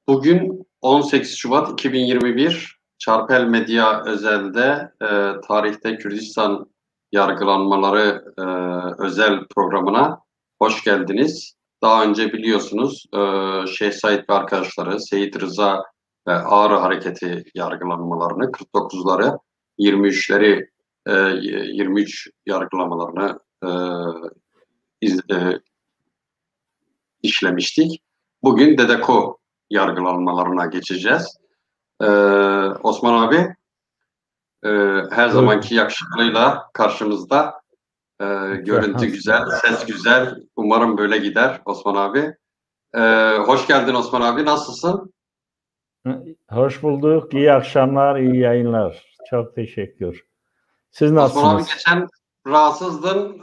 Bugün 18 Şubat 2021 Çarpel Medya Özel'de tarihte Kürdistan yargılanmaları özel programına hoş geldiniz. Daha önce biliyorsunuz Şeyh Said ve arkadaşları Seyit Rıza ve Ağrı Hareketi yargılanmalarını, 49'ları, 23 yargılamalarını işlemiştik. Bugün Dedeko yargılanmalarına geçeceğiz. Osman abi her zamanki yakışıklıyla karşımızda. Görüntü güzel, ses güzel. Umarım böyle gider Osman abi. Hoş geldin Osman abi. Nasılsın? Hoş bulduk. İyi akşamlar, iyi yayınlar. Çok teşekkür. Siz nasılsınız? Osman abi geçen rahatsızdın.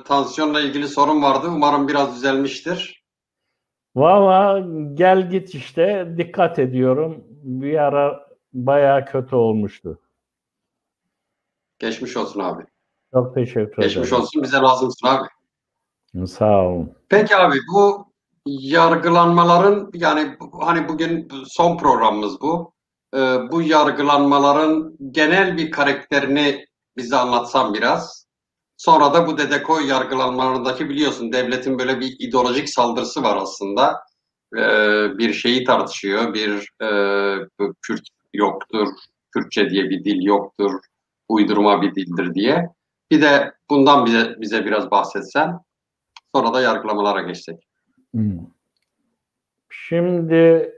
Tansiyonla ilgili sorun vardı. Umarım biraz düzelmiştir. Valla gel git işte, dikkat ediyorum. Bir ara bayağı kötü olmuştu. Geçmiş olsun abi. Çok teşekkür ederim. Geçmiş olsun, bize lazımsın abi. Sağ olun. Peki abi, bu yargılanmaların, yani hani bugün son programımız bu. Bu yargılanmaların genel bir karakterini bize anlatsan biraz. Sonra da bu Dedeko yargılanmalarındaki, biliyorsun, devletin böyle bir ideolojik saldırısı var aslında. Bir şeyi tartışıyor, Kürt yoktur, Kürtçe diye bir dil yoktur, uydurma bir dildir diye. Bir de bundan bize biraz bahsetsen, sonra da yargılamalara geçsek. Şimdi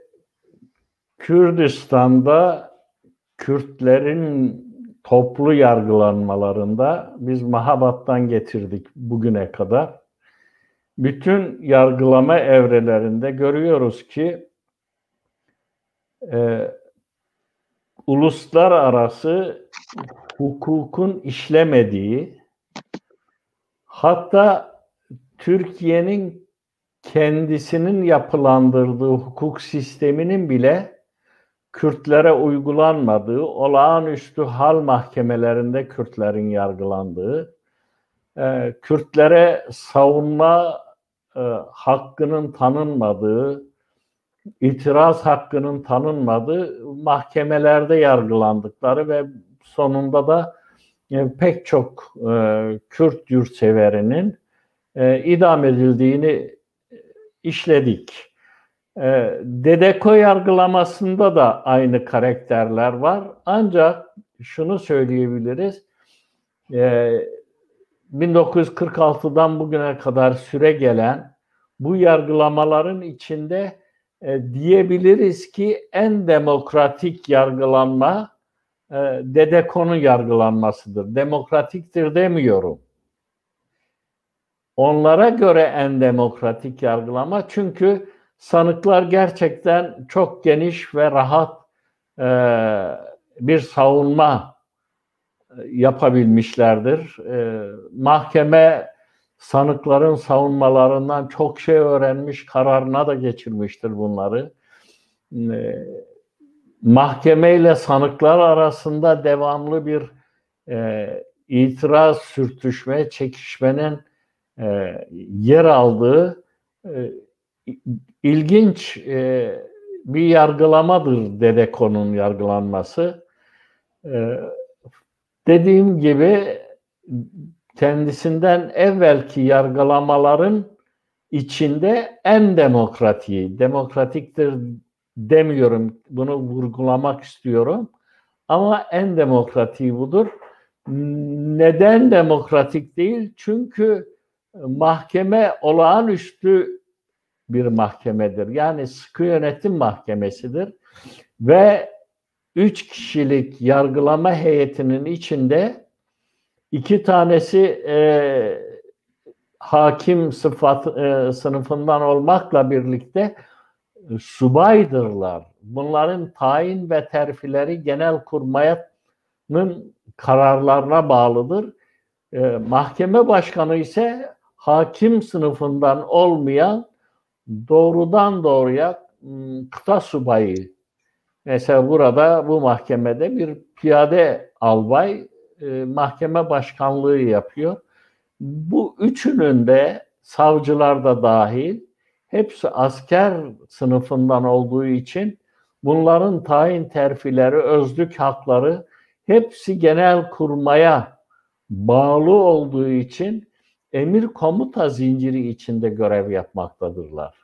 Kürdistan'da Kürtlerin toplu yargılanmalarında biz Mahabat'tan getirdik bugüne kadar. Bütün yargılama evrelerinde görüyoruz ki uluslararası hukukun işlemediği, hatta Türkiye'nin kendisinin yapılandırdığı hukuk sisteminin bile Kürtlere uygulanmadığı, olağanüstü hal mahkemelerinde Kürtlerin yargılandığı, Kürtlere savunma hakkının tanınmadığı, itiraz hakkının tanınmadığı mahkemelerde yargılandıkları ve sonunda da pek çok Kürt yurtseverinin idam edildiğini işledik. Dedeko yargılamasında da aynı karakterler var. Ancak şunu söyleyebiliriz. 1946'dan bugüne kadar süre gelen bu yargılamaların içinde diyebiliriz ki en demokratik yargılanma Dedeko'nun yargılanmasıdır. Demokratiktir demiyorum. Onlara göre en demokratik yargılama, çünkü sanıklar gerçekten çok geniş ve rahat bir savunma yapabilmişlerdir. Mahkeme sanıkların savunmalarından çok şey öğrenmiş, kararına da geçirmiştir bunları. Mahkemeyle sanıklar arasında devamlı bir itiraz, sürtüşme, çekişmenin yer aldığı ilginç bir yargılamadır Dedeko'nun yargılanması. Dediğim gibi kendisinden evvelki yargılamaların içinde en demokratiği, demokratiktir demiyorum, bunu vurgulamak istiyorum, ama en demokratiği budur. Neden demokratik değil? Çünkü mahkeme olağanüstü bir mahkemedir. Yani sıkı yönetim mahkemesidir ve 3 kişilik yargılama heyetinin içinde 2 tanesi hakim sınıfından olmakla birlikte subaydırlar. Bunların tayin ve terfileri Genelkurmay'a kararlarına bağlıdır. Mahkeme başkanı ise hakim sınıfından olmayan doğrudan doğruya kıta subayı. Mesela burada bu mahkemede bir piyade albay mahkeme başkanlığı yapıyor. Bu üçünün de, savcılar da dahil, hepsi asker sınıfından olduğu için bunların tayin terfileri, özlük hakları hepsi Genelkurmay'a bağlı olduğu için emir komuta zinciri içinde görev yapmaktadırlar.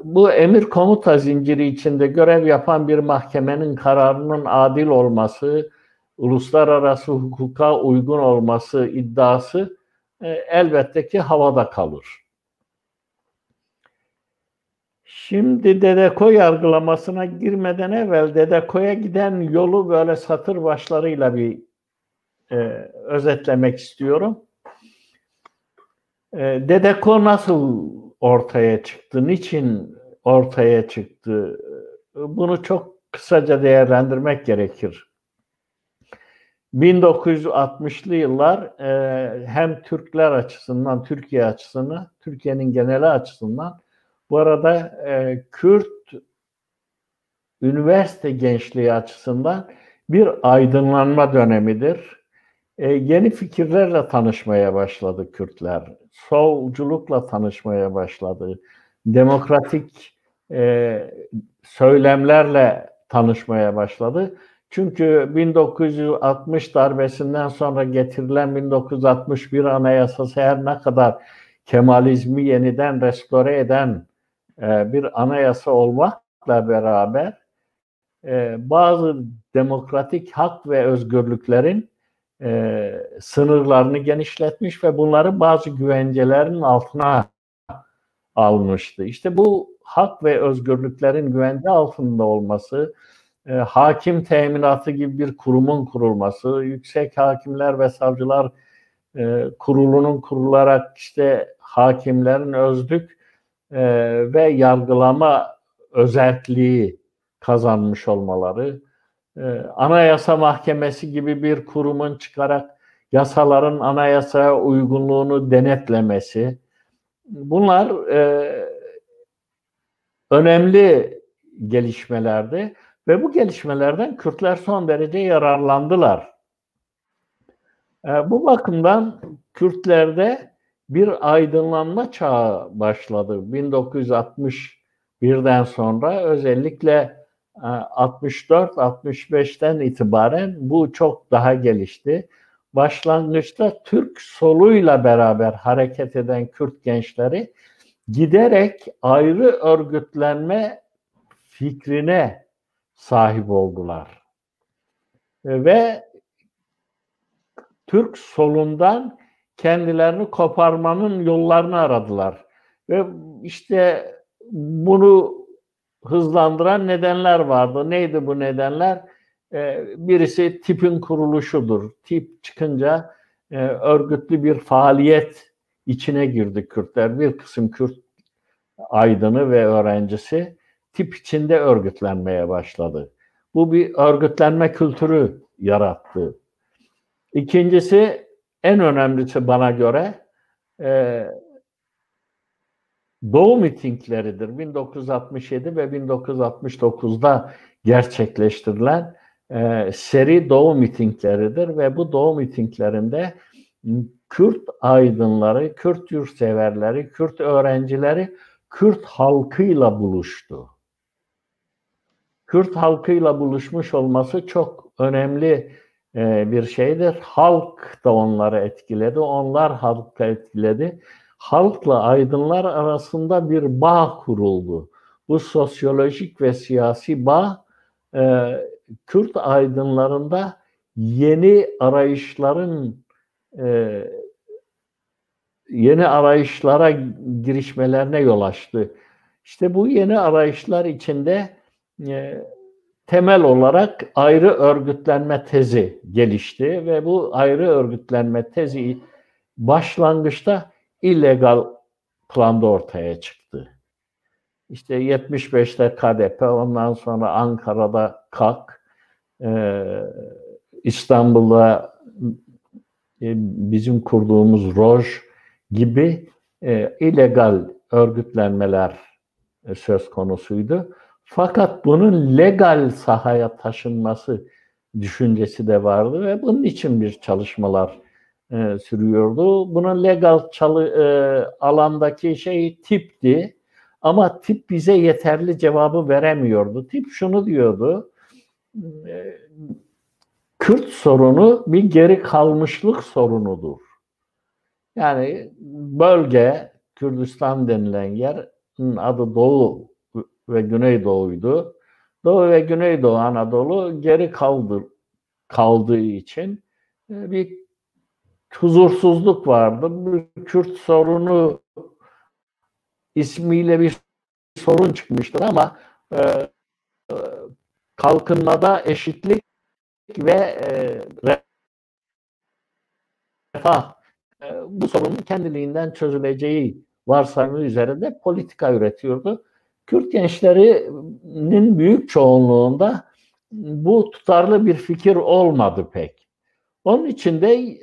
Bu emir komuta zinciri içinde görev yapan bir mahkemenin kararının adil olması, uluslararası hukuka uygun olması iddiası elbette ki havada kalır. Şimdi Dedeko yargılamasına girmeden evvel Dedeko'ya giden yolu böyle satır başlarıyla bir özetlemek istiyorum. Dedeko nasıl ortaya çıktı, niçin ortaya çıktı? Bunu çok kısaca değerlendirmek gerekir. 1960'lı yıllar hem Türkler açısından, Türkiye açısından, Türkiye'nin geneli açısından, bu arada Kürt üniversite gençliği açısından bir aydınlanma dönemidir. Yeni fikirlerle tanışmaya başladı Kürtler. Solculukla tanışmaya başladı. Demokratik söylemlerle tanışmaya başladı. Çünkü 1960 darbesinden sonra getirilen 1961 Anayasası her ne kadar Kemalizmi yeniden restore eden bir anayasa olmakla beraber bazı demokratik hak ve özgürlüklerin sınırlarını genişletmiş ve bunları bazı güvencelerin altına almıştı. İşte bu hak ve özgürlüklerin güvence altında olması, hakim teminatı gibi bir kurumun kurulması, yüksek hakimler ve savcılar kurulunun kurularak işte hakimlerin özlük ve yargılama özelliği kazanmış olmaları, Anayasa Mahkemesi gibi bir kurumun çıkarak yasaların anayasaya uygunluğunu denetlemesi, bunlar önemli gelişmelerdi ve bu gelişmelerden Kürtler son derece yararlandılar. Bu bakımdan Kürtlerde bir aydınlanma çağı başladı. 1961'den sonra özellikle 64-65'ten itibaren bu çok daha gelişti. Başlangıçta Türk soluyla beraber hareket eden Kürt gençleri giderek ayrı örgütlenme fikrine sahip oldular. Ve Türk solundan kendilerini koparmanın yollarını aradılar. Ve işte bunu hızlandıran nedenler vardı. Neydi bu nedenler? Birisi tipin kuruluşudur. Tip çıkınca örgütlü bir faaliyet içine girdi Kürtler. Bir kısım Kürt aydını ve öğrencisi tip içinde örgütlenmeye başladı. Bu bir örgütlenme kültürü yarattı. İkincisi, en önemlisi bana göre Doğu mitingleridir. 1967 ve 1969'da gerçekleştirilen seri Doğu mitingleridir ve bu Doğu mitinglerinde Kürt aydınları, Kürt yurtseverleri, Kürt öğrencileri Kürt halkıyla buluştu. Kürt halkıyla buluşmuş olması çok önemli bir şeydir. Halk da onları etkiledi, onlar halkı etkiledi. Halkla aydınlar arasında bir bağ kuruldu. Bu sosyolojik ve siyasi bağ Kürt aydınlarında yeni arayışlara girişmelerine yol açtı. İşte bu yeni arayışlar içinde temel olarak ayrı örgütlenme tezi gelişti ve bu ayrı örgütlenme tezi başlangıçta illegal planda ortaya çıktı. İşte 75'te KDP, ondan sonra Ankara'da KAK, İstanbul'da bizim kurduğumuz ROJ gibi illegal örgütlenmeler söz konusuydu. Fakat bunun legal sahaya taşınması düşüncesi de vardı ve bunun için bir çalışmalar sürüyordu. Bunun legal alandaki şey tipti. Ama tip bize yeterli cevabı veremiyordu. Tip şunu diyordu: Kürt sorunu bir geri kalmışlık sorunudur. Yani bölge, Kürdistan denilen yerin adı Doğu ve Güneydoğu'ydu. Doğu ve Güneydoğu Anadolu geri kaldığı için bir huzursuzluk vardı. Bir Kürt sorunu ismiyle bir sorun çıkmıştır ama kalkınmada eşitlik ve refah bu sorunun kendiliğinden çözüleceği varsayımı üzerinde politika üretiyordu. Kürt gençlerinin büyük çoğunluğunda bu tutarlı bir fikir olmadı pek. Onun için de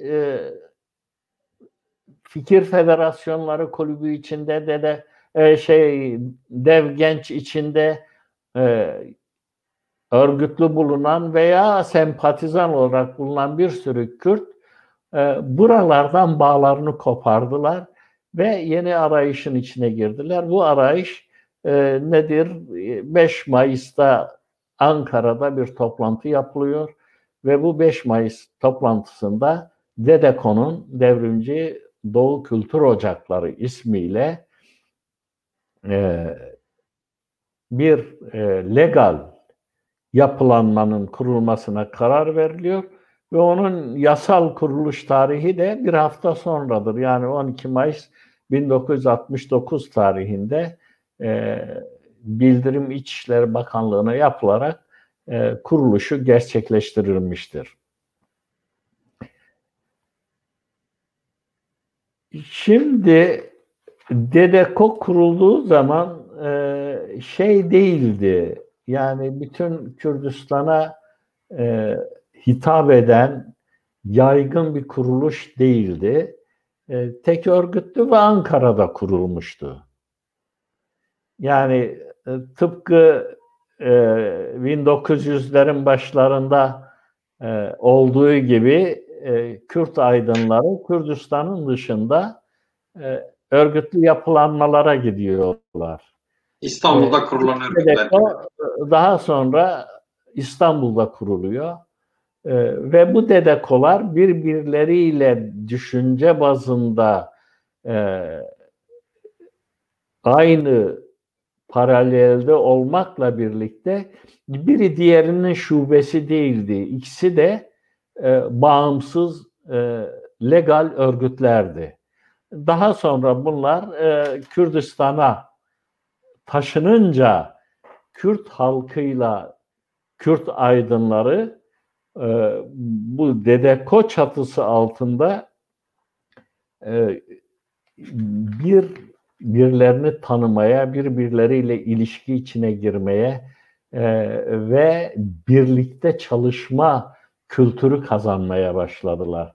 fikir federasyonları kulübü içinde de Dev Genç içinde örgütlü bulunan veya sempatizan olarak bulunan bir sürü Kürt buralardan bağlarını kopardılar ve yeni arayışın içine girdiler. Bu arayış nedir? 5 Mayıs'ta Ankara'da bir toplantı yapılıyor ve bu 5 Mayıs toplantısında DEDEKO'nun Devrimci Doğu Kültür Ocakları ismiyle bir legal yapılanmanın kurulmasına karar veriliyor ve onun yasal kuruluş tarihi de bir hafta sonradır. Yani 12 Mayıs 1969 tarihinde bildirim İçişleri Bakanlığı'na yapılarak kuruluşu gerçekleştirilmiştir. Şimdi DEDEKO kurulduğu zaman şey değildi. Yani bütün Kürdistan'a hitap eden yaygın bir kuruluş değildi. Tek örgütlü ve Ankara'da kurulmuştu. Yani tıpkı 1900'lerin başlarında olduğu gibi Kürt aydınları Kürdistan'ın dışında örgütlü yapılanmalara gidiyorlar. İstanbul'da kurulan örgütler gibi. Daha sonra İstanbul'da kuruluyor. Ve bu DEDEKO'lar birbirleriyle düşünce bazında aynı paralelde olmakla birlikte biri diğerinin şubesi değildi. İkisi de bağımsız legal örgütlerdi. Daha sonra bunlar Kürdistan'a taşınınca Kürt halkıyla Kürt aydınları bu DEDEKO çatısı altında birbirlerini tanımaya, birbirleriyle ilişki içine girmeye ve birlikte çalışma kültürü kazanmaya başladılar.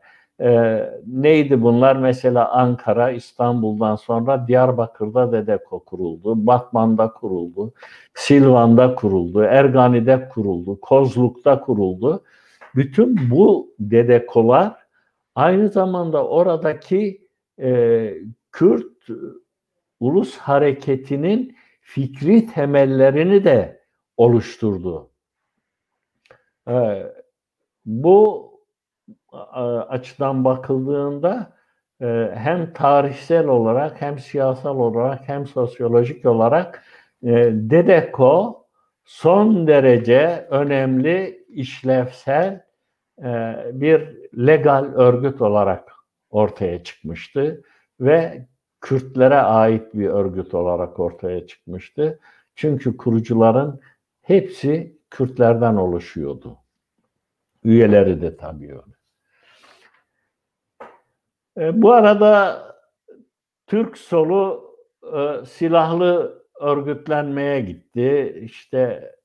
Neydi bunlar? Mesela Ankara, İstanbul'dan sonra Diyarbakır'da DEDEKO kuruldu, Batman'da kuruldu, Silvan'da kuruldu, Ergani'de kuruldu, Kozluk'ta kuruldu. Bütün bu DEDEKO'lar aynı zamanda oradaki Kürt ulus hareketinin fikri temellerini de oluşturdu. Bu açıdan bakıldığında hem tarihsel olarak hem siyasal olarak hem sosyolojik olarak DEDEKO son derece önemli, işlevsel bir legal örgüt olarak ortaya çıkmıştı ve Kürtlere ait bir örgüt olarak ortaya çıkmıştı. Çünkü kurucuların hepsi Kürtlerden oluşuyordu. Üyeleri de tabii öyle. Bu arada Türk solu silahlı örgütlenmeye gitti. İşte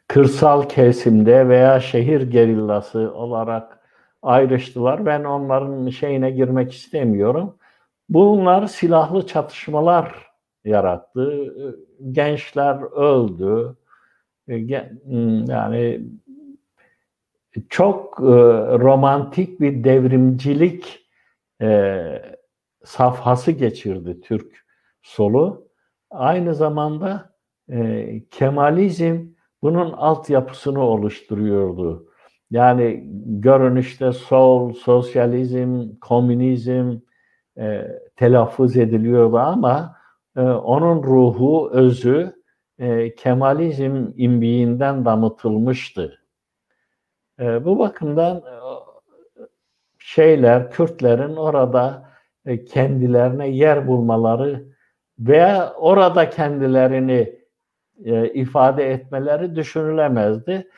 kırsal kesimde veya şehir gerillası olarak ayrıştılar. Ben onların şeyine girmek istemiyorum. Bunlar silahlı çatışmalar yarattı. Gençler öldü. Yani çok romantik bir devrimcilik safhası geçirdi Türk solu. Aynı zamanda Kemalizm bunun altyapısını oluşturuyordu. Yani görünüşte sol, sosyalizm, komünizm telaffuz ediliyordu ama onun ruhu, özü Kemalizm imbiğinden damıtılmıştı. Bu bakımdan Kürtlerin orada kendilerine yer bulmaları veya orada kendilerini ifade etmeleri düşünülemezdi.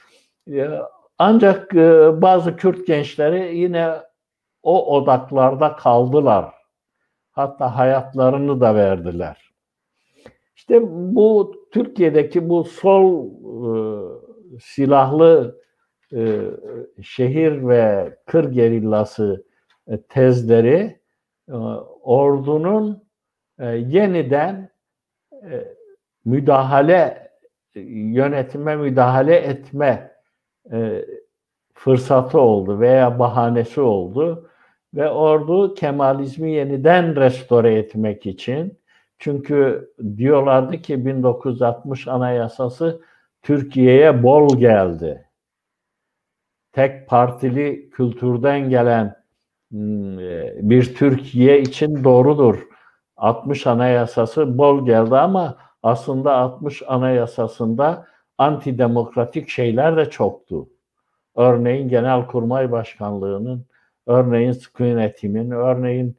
Ancak bazı Kürt gençleri yine o odaklarda kaldılar. Hatta hayatlarını da verdiler. İşte bu Türkiye'deki bu sol silahlı şehir ve kır gerillası tezleri ordunun yeniden yönetime müdahale etme fırsatı oldu veya bahanesi oldu ve ordu Kemalizmi yeniden restore etmek için, çünkü diyorlardı ki 1960 Anayasası Türkiye'ye bol geldi. Tek partili kültürden gelen bir Türkiye için doğrudur. 60 Anayasası bol geldi ama aslında 60 Anayasası'nda antidemokratik şeyler de çoktu. Örneğin Genelkurmay Başkanlığı'nın, örneğin sıkı yönetimin, örneğin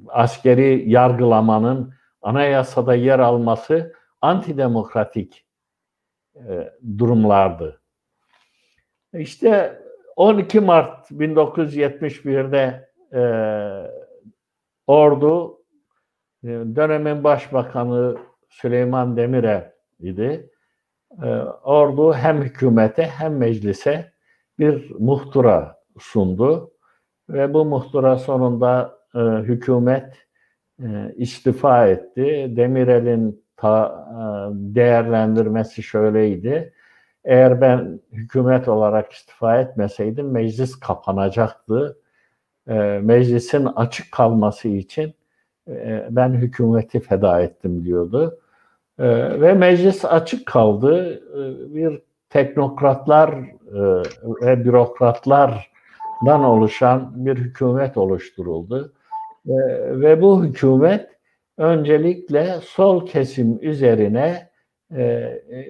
askeri yargılamanın anayasada yer alması antidemokratik durumlardı. İşte 12 Mart 1971'de ordu, dönemin Başbakanı Süleyman Demirel idi. Ordu hem hükümete hem meclise bir muhtıra sundu ve bu muhtıra sonunda hükümet istifa etti. Demirel'in değerlendirmesi şöyleydi: eğer ben hükümet olarak istifa etmeseydim meclis kapanacaktı. Meclisin açık kalması için ben hükümeti feda ettim diyordu. Ve meclis açık kaldı. Bir teknokratlar ve bürokratlardan oluşan bir hükümet oluşturuldu. Ve bu hükümet öncelikle sol kesim üzerine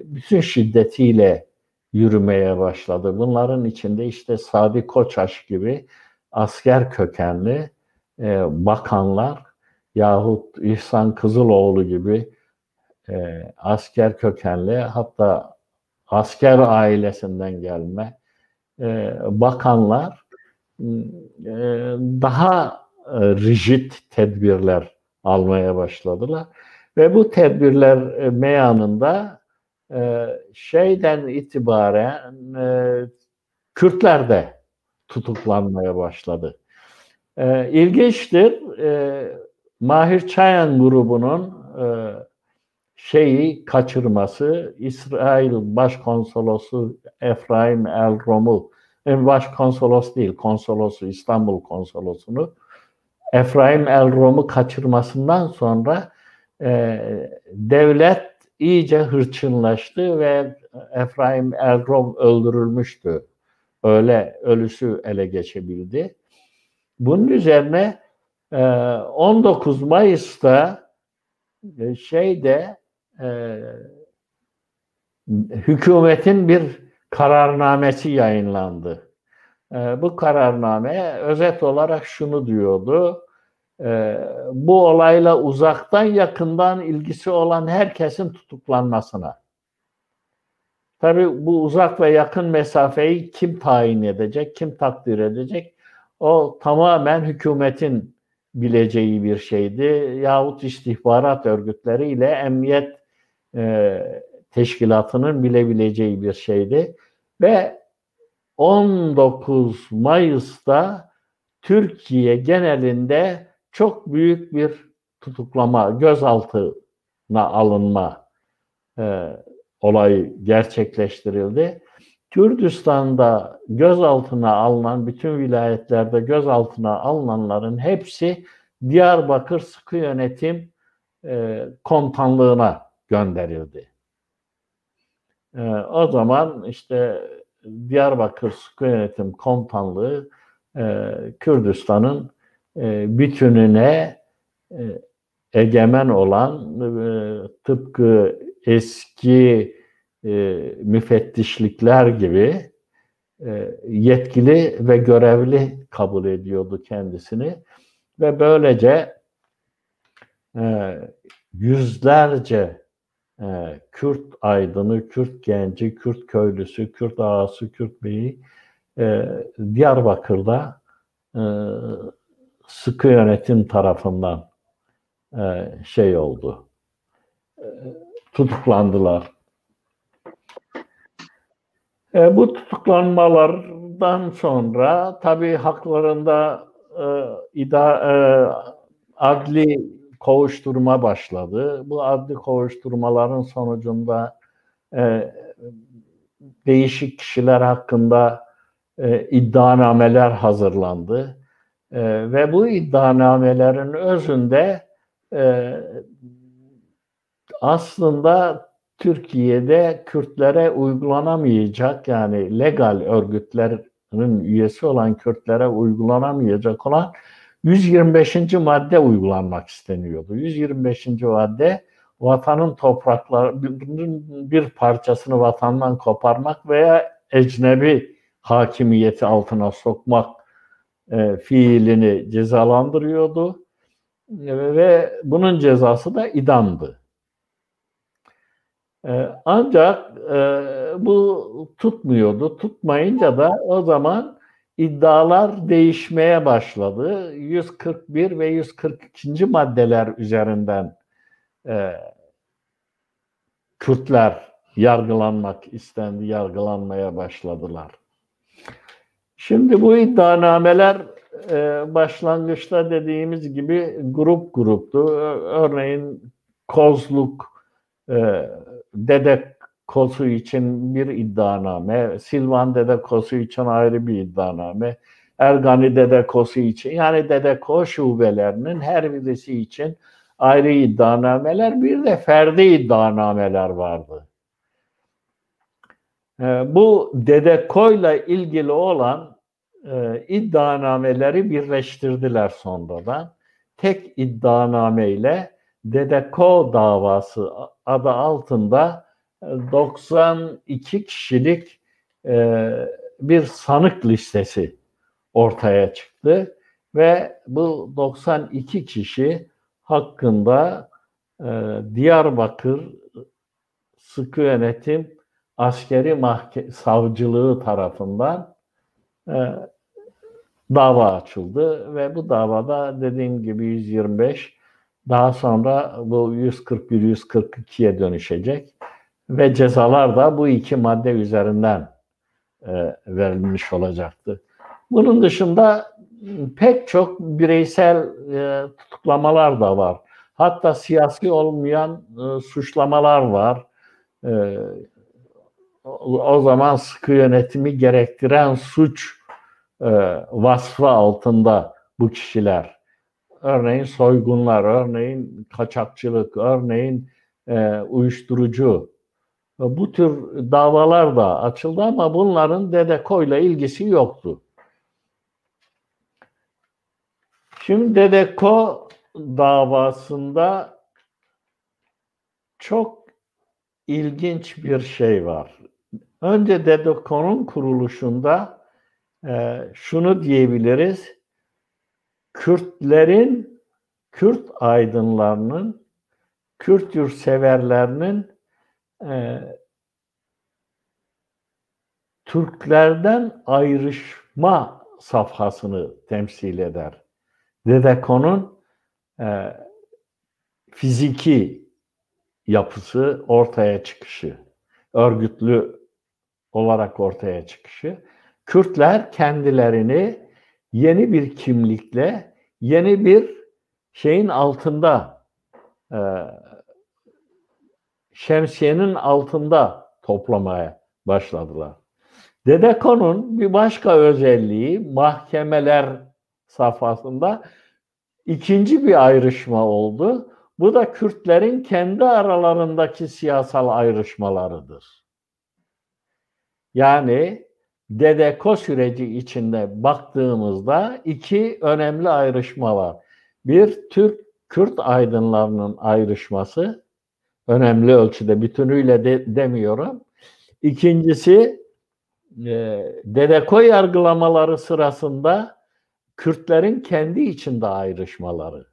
bütün şiddetiyle yürümeye başladı. Bunların içinde işte Sadi Koçaş gibi asker kökenli bakanlar yahut İhsan Kızıloğlu gibi asker kökenli, hatta asker ailesinden gelme bakanlar daha rigid tedbirler almaya başladılar. Ve bu tedbirler meyanında şeyden itibaren Kürtler de tutuklanmaya başladı. İlginçtir, Mahir Çayan grubunun kaçırması, İsrail Başkonsolosu Efraim Elrom'u, başkonsolos değil, konsolosu, İstanbul konsolosunu Efraim Elrom'u kaçırmasından sonra devlet iyice hırçınlaştı ve Efraim Elrom öldürülmüştü. Ölüsü ele geçebildi. Bunun üzerine 19 Mayıs'ta hükümetin bir kararnamesi yayınlandı. Bu kararname özet olarak şunu diyordu: bu olayla uzaktan yakından ilgisi olan herkesin tutuklanmasına. Tabii bu uzak ve yakın mesafeyi kim tayin edecek, kim takdir edecek? O tamamen hükümetin bileceği bir şeydi. Yahut istihbarat örgütleriyle emniyet teşkilatının bilebileceği bir şeydi. Ve 19 Mayıs'ta Türkiye genelinde çok büyük bir tutuklama, gözaltına alınma olayı gerçekleştirildi. Kürdistan'da gözaltına alınan, bütün vilayetlerde gözaltına alınanların hepsi Diyarbakır Sıkı Yönetim Komutanlığı'na gönderildi. O zaman işte Diyarbakır Sıkı Yönetim Komutanlığı Kürdistan'ın bütününe egemen olan, tıpkı eski müfettişlikler gibi yetkili ve görevli kabul ediyordu kendisini ve böylece yüzlerce Kürt aydını, Kürt genci, Kürt köylüsü, Kürt ağası, Kürt beyi Diyarbakır'da sıkı yönetim tarafından oldu. Tutuklandılar. Bu tutuklanmalardan sonra tabii haklarında adli kovuşturma başladı. Bu adli kovuşturmaların sonucunda değişik kişiler hakkında iddianameler hazırlandı. Ve bu iddianamelerin özünde aslında Türkiye'de Kürtlere uygulanamayacak, yani legal örgütlerin üyesi olan Kürtlere uygulanamayacak olan 125. madde uygulanmak isteniyordu. 125. madde vatanın topraklarının bir parçasını vatandan koparmak veya ecnebi hakimiyeti altına sokmak fiilini cezalandırıyordu ve bunun cezası da idamdı. Ancak bu tutmuyordu. Tutmayınca da o zaman iddialar değişmeye başladı. 141 ve 142. maddeler üzerinden Kürtler yargılanmak istendi, yargılanmaya başladılar. Şimdi bu iddianameler başlangıçta dediğimiz gibi grup gruptu. Örneğin Kozluk, Dede Kosu için bir iddianame, Silvan Dede Kosu için ayrı bir iddianame, Ergani Dede Kosu için, yani Dede Ko şubelerinin her birisi için ayrı iddianameler, bir de ferdi iddianameler vardı. Bu Dede Ko'yla ilgili olan iddianameleri birleştirdiler sonradan. Tek iddianameyle Dede Ko davası adı altında 92 kişilik bir sanık listesi ortaya çıktı ve bu 92 kişi hakkında Diyarbakır Sıkı Yönetim Askeri Savcılığı tarafından dava açıldı ve bu davada dediğim gibi 125, daha sonra bu 141-142'ye dönüşecek ve cezalar da bu iki madde üzerinden verilmiş olacaktı. Bunun dışında pek çok bireysel tutuklamalar da var. Hatta siyasi olmayan suçlamalar var. O zaman sıkı yönetimi gerektiren suç vasfı altında bu kişiler. Örneğin soygunlar, örneğin kaçakçılık, örneğin uyuşturucu. Bu tür davalar da açıldı ama bunların Dede Ko'yla ilgisi yoktu. Şimdi Dede Ko davasında çok ilginç bir şey var. Önce Dede Ko'nun kuruluşunda şunu diyebiliriz: Kürtlerin, Kürt aydınlarının, Kürt yurtseverlerinin Türklerden ayrışma safhasını temsil eder. Dede Ko'nun fiziki yapısı ortaya çıkışı, örgütlü olarak ortaya çıkışı. Kürtler kendilerini yeni bir kimlikle, yeni bir şeyin altında, şemsiyenin altında toplamaya başladılar. Dedeko'nun bir başka özelliği mahkemeler safhasında ikinci bir ayrışma oldu. Bu da Kürtlerin kendi aralarındaki siyasal ayrışmalarıdır. Yani Dedeko süreci içinde baktığımızda iki önemli ayrışma var. Bir, Türk-Kürt aydınlarının ayrışması, önemli ölçüde, bütünüyle demiyorum. İkincisi, Dedeko yargılamaları sırasında Kürtlerin kendi içinde ayrışmaları.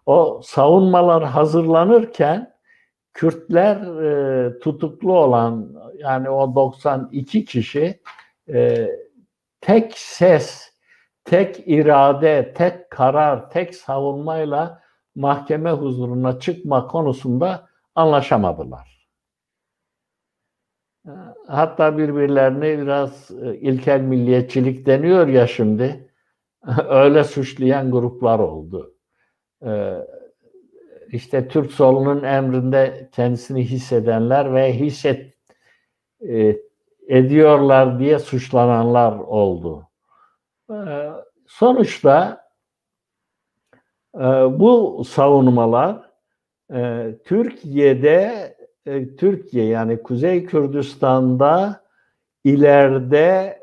O savunmalar hazırlanırken Kürtler tutuklu olan, yani o 92 kişi tek ses, tek irade, tek karar, tek savunmayla mahkeme huzuruna çıkma konusunda anlaşamadılar. Hatta birbirlerini biraz ilkel milliyetçilik deniyor ya şimdi, öyle suçlayan gruplar oldu. İşte Türk solunun emrinde kendisini hissedenler ve ediyorlar diye suçlananlar oldu. Sonuçta bu savunmalar Türkiye yani Kuzey Kürdistan'da ileride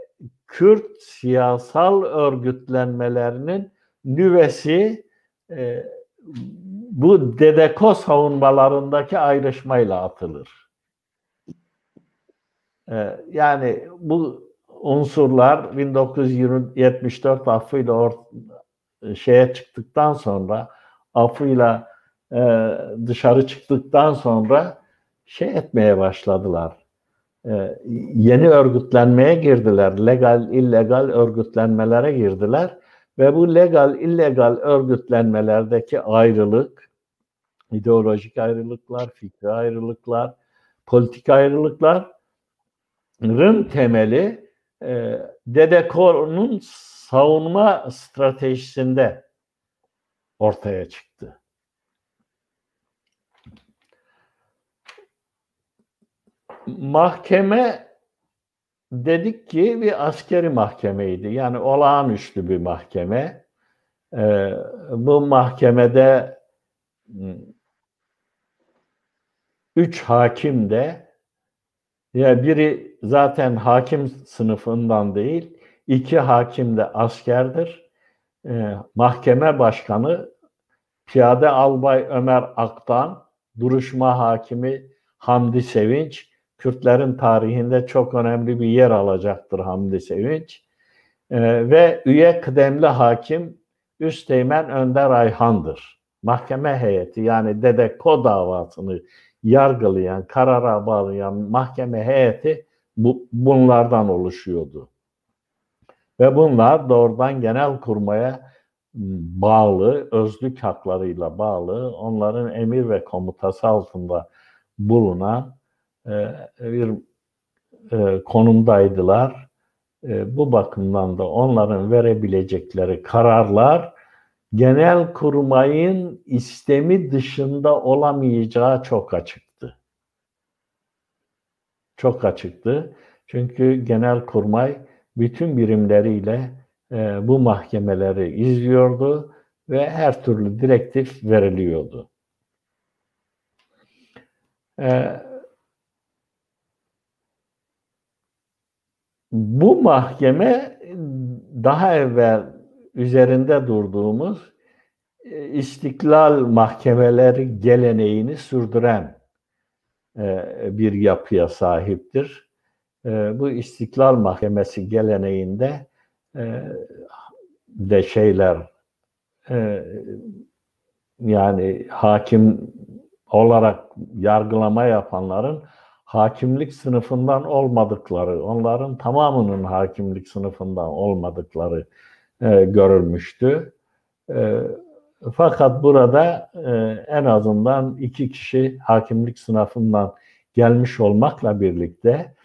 Kürt siyasal örgütlenmelerinin nüvesi bu Dedeko savunmalarındaki ayrışmayla atılır. Yani bu unsurlar 1974 affıyla şeye çıktıktan sonra, affıyla dışarı çıktıktan sonra şey etmeye başladılar. Yeni örgütlenmeye girdiler. Legal, illegal örgütlenmelere girdiler. Ve bu legal, illegal örgütlenmelerdeki ayrılık, ideolojik ayrılıklar, fikri ayrılıklar, politik ayrılıkların temeli Dedeko'nun savunma stratejisinde ortaya çıktı. Mahkeme dedik ki bir askeri mahkemeydi. Yani olağanüstü bir mahkeme. Bu mahkemede 3 hakim de, ya biri zaten hakim sınıfından değil, 2 hakim de askerdir. Mahkeme başkanı Piyade Albay Ömer Aktan, duruşma hakimi Hamdi Sevinç, Kürtlerin tarihinde çok önemli bir yer alacaktır Hamdi Sevinç. Ve üye kıdemli hakim Üsteğmen Önder Ayhan'dır. Mahkeme heyeti, yani Dedeko davasını yargılayan, karara bağlayan mahkeme heyeti bunlardan oluşuyordu. Ve bunlar doğrudan Genelkurmay'a bağlı, özlük haklarıyla bağlı, onların emir ve komutası altında bulunan bir konumdaydılar. Bu bakımdan da onların verebilecekleri kararlar Genelkurmay'ın istemi dışında olamayacağı çok açıktı. Çok açıktı. Çünkü Genelkurmay bütün birimleriyle bu mahkemeleri izliyordu ve her türlü direktif veriliyordu. Bu mahkeme daha evvel üzerinde durduğumuz istiklal mahkemeleri geleneğini sürdüren bir yapıya sahiptir. Bu istiklal mahkemesi geleneğinde de şeyler, yani hakim olarak yargılama yapanların hakimlik sınıfından olmadıkları, onların tamamının hakimlik sınıfından olmadıkları görülmüştü. Fakat burada en azından 2 kişi hakimlik sınavından gelmiş olmakla birlikte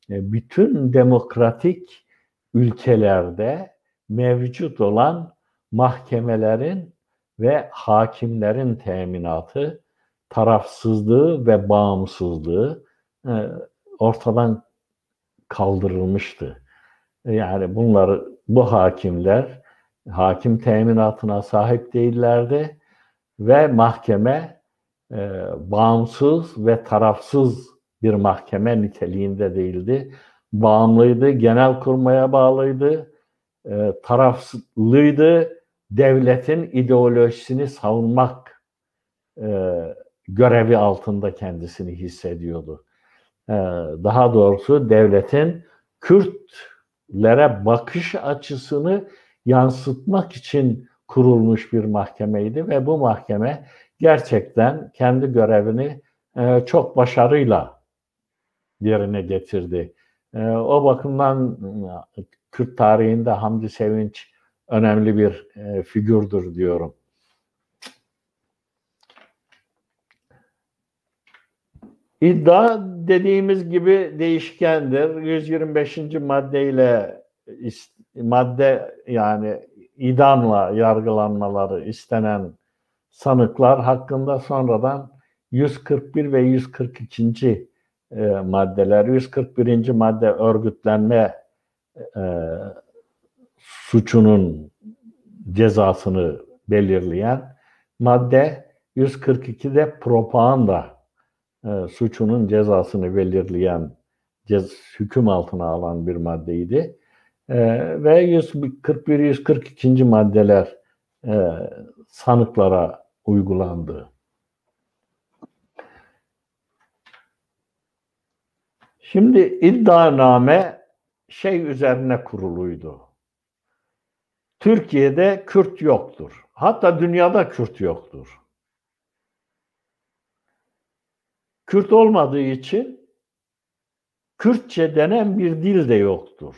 bütün demokratik ülkelerde mevcut olan mahkemelerin ve hakimlerin teminatı, tarafsızlığı ve bağımsızlığı ortadan kaldırılmıştı. Yani bu hakimler hakim teminatına sahip değillerdi ve mahkeme bağımsız ve tarafsız bir mahkeme niteliğinde değildi. Bağımlıydı, genelkurmaya bağlıydı, taraflıydı, devletin ideolojisini savunmak görevi altında kendisini hissediyordu. Daha doğrusu devletin Kürtlere bakış açısını yansıtmak için kurulmuş bir mahkemeydi ve bu mahkeme gerçekten kendi görevini çok başarıyla yerine getirdi. O bakımdan Kürt tarihinde Hamdi Sevinç önemli bir figürdür diyorum. İddia dediğimiz gibi değişkendir. 125. maddeyle yani idamla yargılanmaları istenen sanıklar hakkında sonradan 141 ve 142. Maddeler, 141. madde örgütlenme suçunun cezasını belirleyen madde, 142'de propaganda suçunun cezasını belirleyen, hüküm altına alan bir maddeydi. Ve 141-142. maddeler sanıklara uygulandı. Şimdi iddianame üzerine kuruluydu. Türkiye'de Kürt yoktur. Hatta dünyada Kürt yoktur. Kürt olmadığı için Kürtçe denen bir dil de yoktur.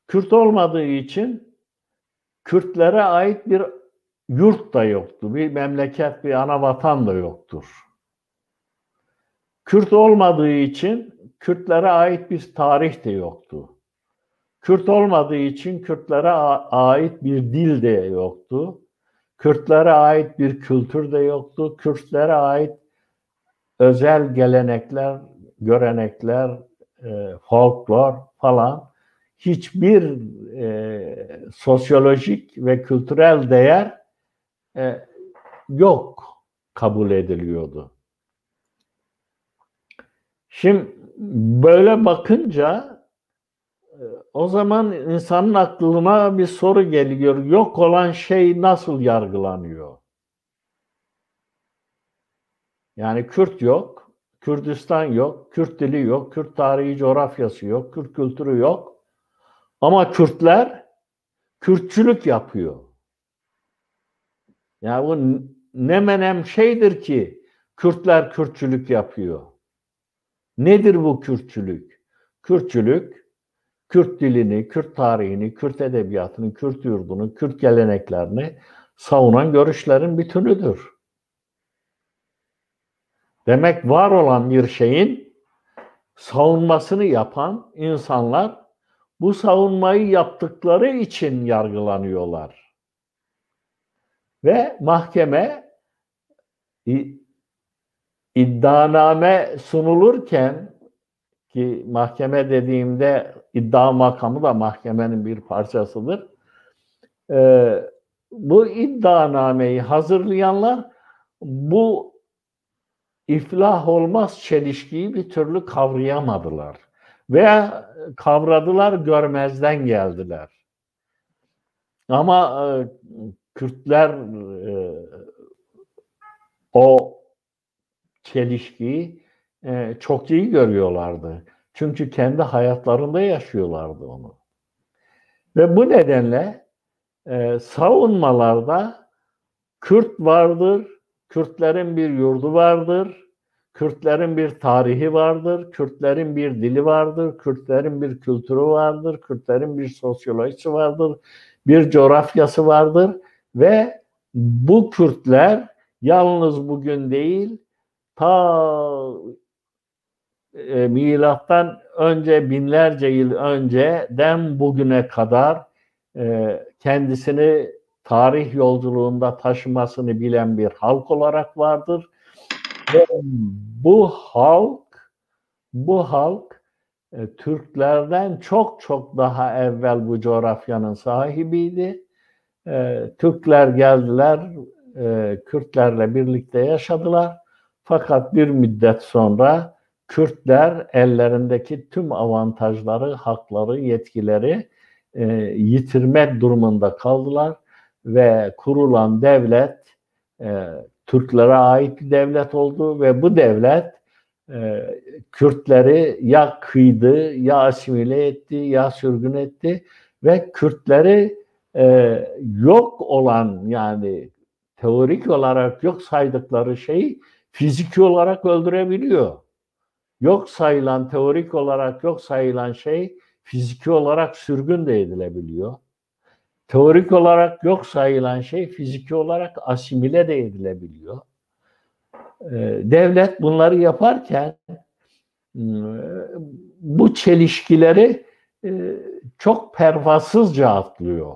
Kürt olmadığı için Kürtlere ait bir yurt da yoktur. Bir memleket, bir anavatan da yoktur. Kürt olmadığı için Kürtlere ait bir tarih de yoktu. Kürt olmadığı için Kürtlere ait bir dil de yoktu. Kürtlere ait bir kültür de yoktu. Kürtlere ait özel gelenekler, görenekler, folklor falan hiçbir sosyolojik ve kültürel değer yok kabul ediliyordu. Şimdi böyle bakınca o zaman insanın aklına bir soru geliyor. Yok olan şey nasıl yargılanıyor? Yani Kürt yok, Kürdistan yok, Kürt dili yok, Kürt tarihi coğrafyası yok, Kürt kültürü yok. Ama Kürtler Kürtçülük yapıyor. Yani bu ne menem şeydir ki Kürtler Kürtçülük yapıyor. Nedir bu Kürtçülük? Kürtçülük, Kürt dilini, Kürt tarihini, Kürt edebiyatını, Kürt yurdunu, Kürt geleneklerini savunan görüşlerin bütünüdür. Demek var olan bir şeyin savunmasını yapan insanlar bu savunmayı yaptıkları için yargılanıyorlar. Ve mahkeme iddianame sunulurken, ki mahkeme dediğimde iddia makamı da mahkemenin bir parçasıdır. Bu iddianameyi hazırlayanlar bu iflah olmaz çelişkiyi bir türlü kavrayamadılar. Veya kavradılar, görmezden geldiler. Ama Kürtler o çelişkiyi çok iyi görüyorlardı. Çünkü kendi hayatlarında yaşıyorlardı onu. Ve bu nedenle savunmalarda Kürt vardır, Kürtlerin bir yurdu vardır, Kürtlerin bir tarihi vardır, Kürtlerin bir dili vardır, Kürtlerin bir kültürü vardır, Kürtlerin bir sosyolojisi vardır, bir coğrafyası vardır ve bu Kürtler yalnız bugün değil, ta milattan önce binlerce yıl önceden bugüne kadar kendisini tarih yolculuğunda taşımasını bilen bir halk olarak vardır. Ve bu halk Türklerden çok çok daha evvel bu coğrafyanın sahibiydi. Türkler geldiler, Kürtlerle birlikte yaşadılar. Fakat bir müddet sonra Kürtler ellerindeki tüm avantajları, hakları, yetkileri yitirmek durumunda kaldılar ve kurulan devlet Türklere ait bir devlet oldu ve bu devlet Kürtleri ya kıydı, ya asimile etti, ya sürgün etti ve Kürtleri yok olan, yani teorik olarak yok saydıkları şeyi fiziki olarak öldürebiliyor. Teorik olarak yok sayılan şey fiziki olarak sürgün de edilebiliyor. Teorik olarak yok sayılan şey fiziki olarak asimile de edilebiliyor. Devlet bunları yaparken bu çelişkileri çok pervasızca atlıyor.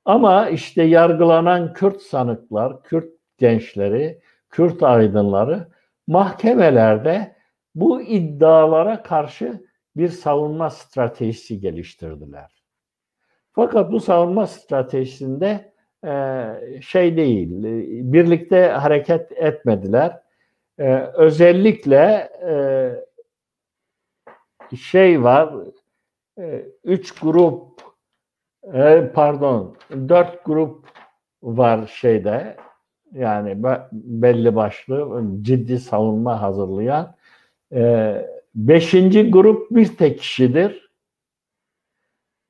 Ama işte yargılanan Kürt sanıklar, Kürt gençleri, Kürt aydınları mahkemelerde bu iddialara karşı bir savunma stratejisi geliştirdiler. Fakat bu savunma stratejisinde şey değil, birlikte hareket etmediler. Özellikle şey var, 4 grup var şeyde, yani belli başlı ciddi savunma hazırlayan. 5. grup bir tek kişidir.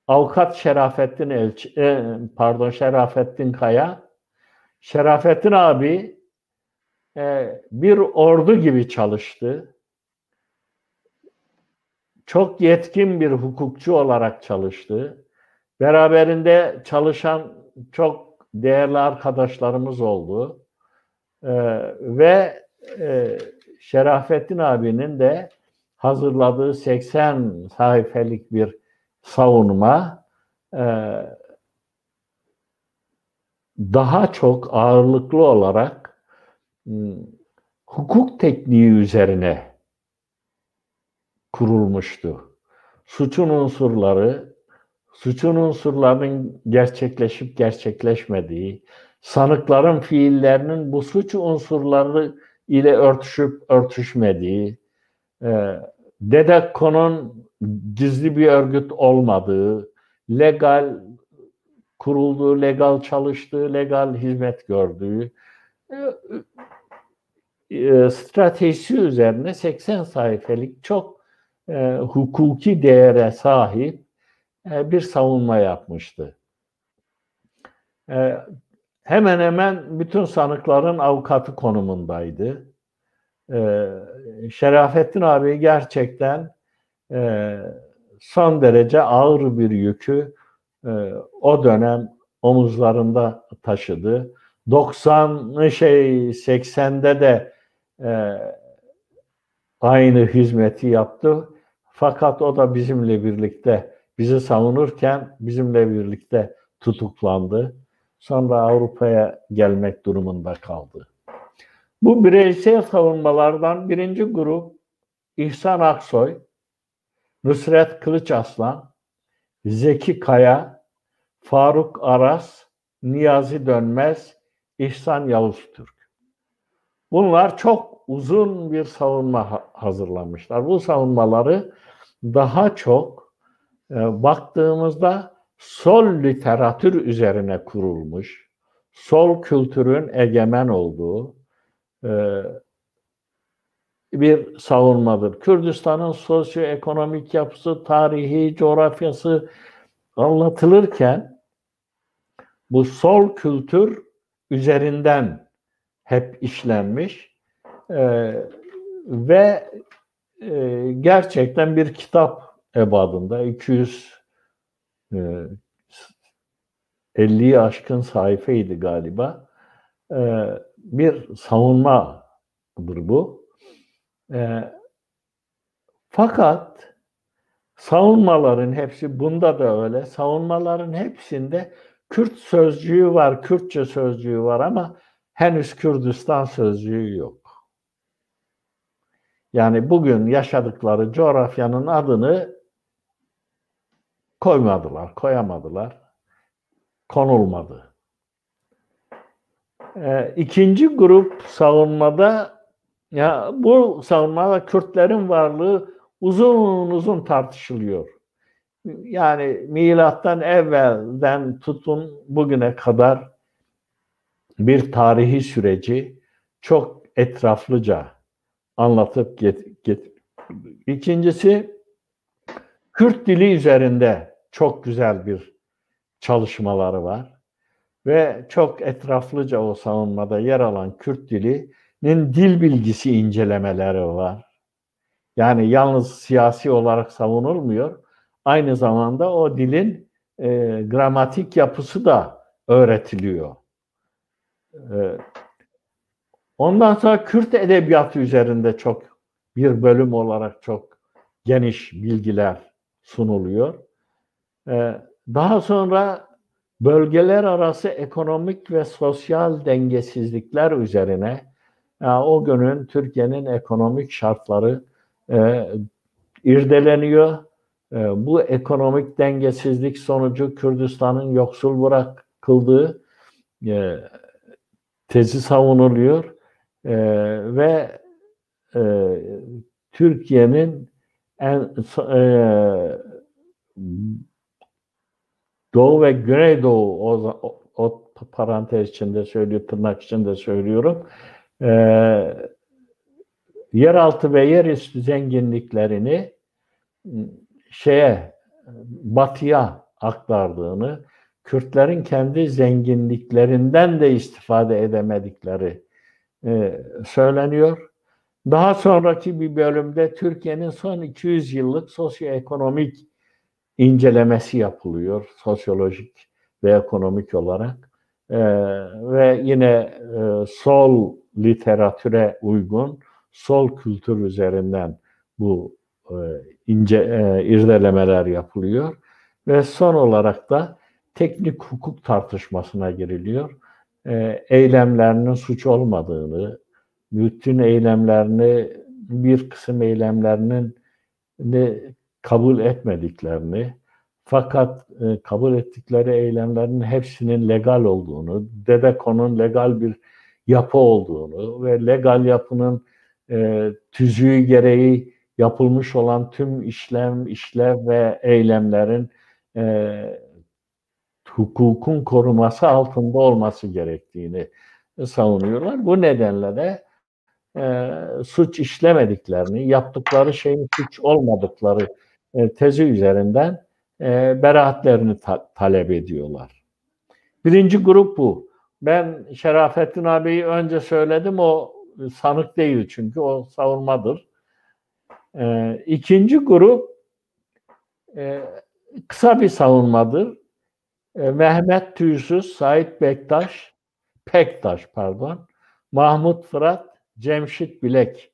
Avukat Şerafettin Kaya. Şerafettin abi bir ordu gibi çalıştı. Çok yetkin bir hukukçu olarak çalıştı. Beraberinde çalışan çok değerli arkadaşlarımız oldu. Ve Şerafettin abinin de hazırladığı 80 sayfelik bir savunma daha çok ağırlıklı olarak hukuk tekniği üzerine kurulmuştu. Suçun unsurlarının gerçekleşip gerçekleşmediği, sanıkların fiillerinin bu suç unsurları ile örtüşüp örtüşmediği, DEDECCO'nun gizli bir örgüt olmadığı, legal kurulduğu, legal çalıştığı, legal hizmet gördüğü stratejisi üzerine 80 sayfelik çok hukuki değere sahip bir savunma yapmıştı. Hemen hemen bütün sanıkların avukatı konumundaydı. Şerafettin abi gerçekten son derece ağır bir yükü o dönem omuzlarında taşıdı. 80'de de aynı hizmeti yaptı. Fakat o da bizimle birlikte, bizi savunurken bizimle birlikte tutuklandı. Sonra Avrupa'ya gelmek durumunda kaldı. Bu bireysel savunmalardan birinci grup İhsan Aksoy, Nusret Kılıçaslan, Zeki Kaya, Faruk Aras, Niyazi Dönmez, İhsan Yavuz Türk. Bunlar çok uzun bir savunma hazırlamışlar. Bu savunmaları daha çok baktığımızda sol literatür üzerine kurulmuş, sol kültürün egemen olduğu bir savunmadır. Kürdistan'ın sosyoekonomik yapısı, tarihi, coğrafyası anlatılırken bu sol kültür üzerinden hep işlenmiş ve gerçekten bir kitap ebadında 200 50'yi aşkın sayfaydı galiba. Bir savunmadır bu. Fakat savunmaların hepsi, bunda da öyle, savunmaların hepsinde Kürt sözcüğü var, Kürtçe sözcüğü var ama henüz Kürdistan sözcüğü yok. Yani bugün yaşadıkları coğrafyanın adını koymadılar, koyamadılar, konulmadı. İkinci grup savunmada, ya bu savunmada Kürtlerin varlığı uzun uzun tartışılıyor. Yani milattan evvelden tutun bugüne kadar bir tarihi süreci çok etraflıca anlatıp İkincisi, Kürt dili üzerinde çok güzel bir çalışmaları var ve çok etraflıca o savunmada yer alan Kürt dilinin dil bilgisi incelemeleri var. Yani yalnız siyasi olarak savunulmuyor, aynı zamanda o dilin gramatik yapısı da öğretiliyor. Ondan sonra Kürt edebiyatı üzerinde çok bir bölüm olarak çok geniş bilgiler sunuluyor. Daha sonra bölgeler arası ekonomik ve sosyal dengesizlikler üzerine, o günün Türkiye'nin ekonomik şartları irdeleniyor. Bu ekonomik dengesizlik sonucu Kürdistan'ın yoksul bırakıldığı tezi savunuluyor ve Türkiye'nin Doğu ve Güneydoğu, o parantez içinde söylüyorum, tırnak içinde söylüyorum, yeraltı ve yerüstü zenginliklerini batıya aktardığını, Kürtlerin kendi zenginliklerinden de istifade edemedikleri söyleniyor. Daha sonraki bir bölümde Türkiye'nin son 200 yıllık sosyoekonomik incelemesi yapılıyor, sosyolojik ve ekonomik olarak. Ve yine sol literatüre uygun, sol kültür üzerinden bu irdelemeler yapılıyor. Ve son olarak da teknik hukuk tartışmasına giriliyor. Eylemlerinin suç olmadığını, bütün eylemlerini, bir kısım eylemlerinin kabul etmediklerini, fakat kabul ettikleri eylemlerin hepsinin legal olduğunu, DEDEKO'nun legal bir yapı olduğunu ve legal yapının tüzüğü gereği yapılmış olan tüm işlev ve eylemlerin hukukun koruması altında olması gerektiğini savunuyorlar. Bu nedenle de suç işlemediklerini, yaptıkları şeyin suç olmadıkları tezi üzerinden beraatlerini talep ediyorlar. Birinci grup bu. Ben Şerafettin abiyi önce söyledim, o sanık değil çünkü o savunmadır. İkinci grup kısa bir savunmadır. Mehmet Tüysüz, Sait Pektaş, Mahmut Fırat, Cemşit Bilek.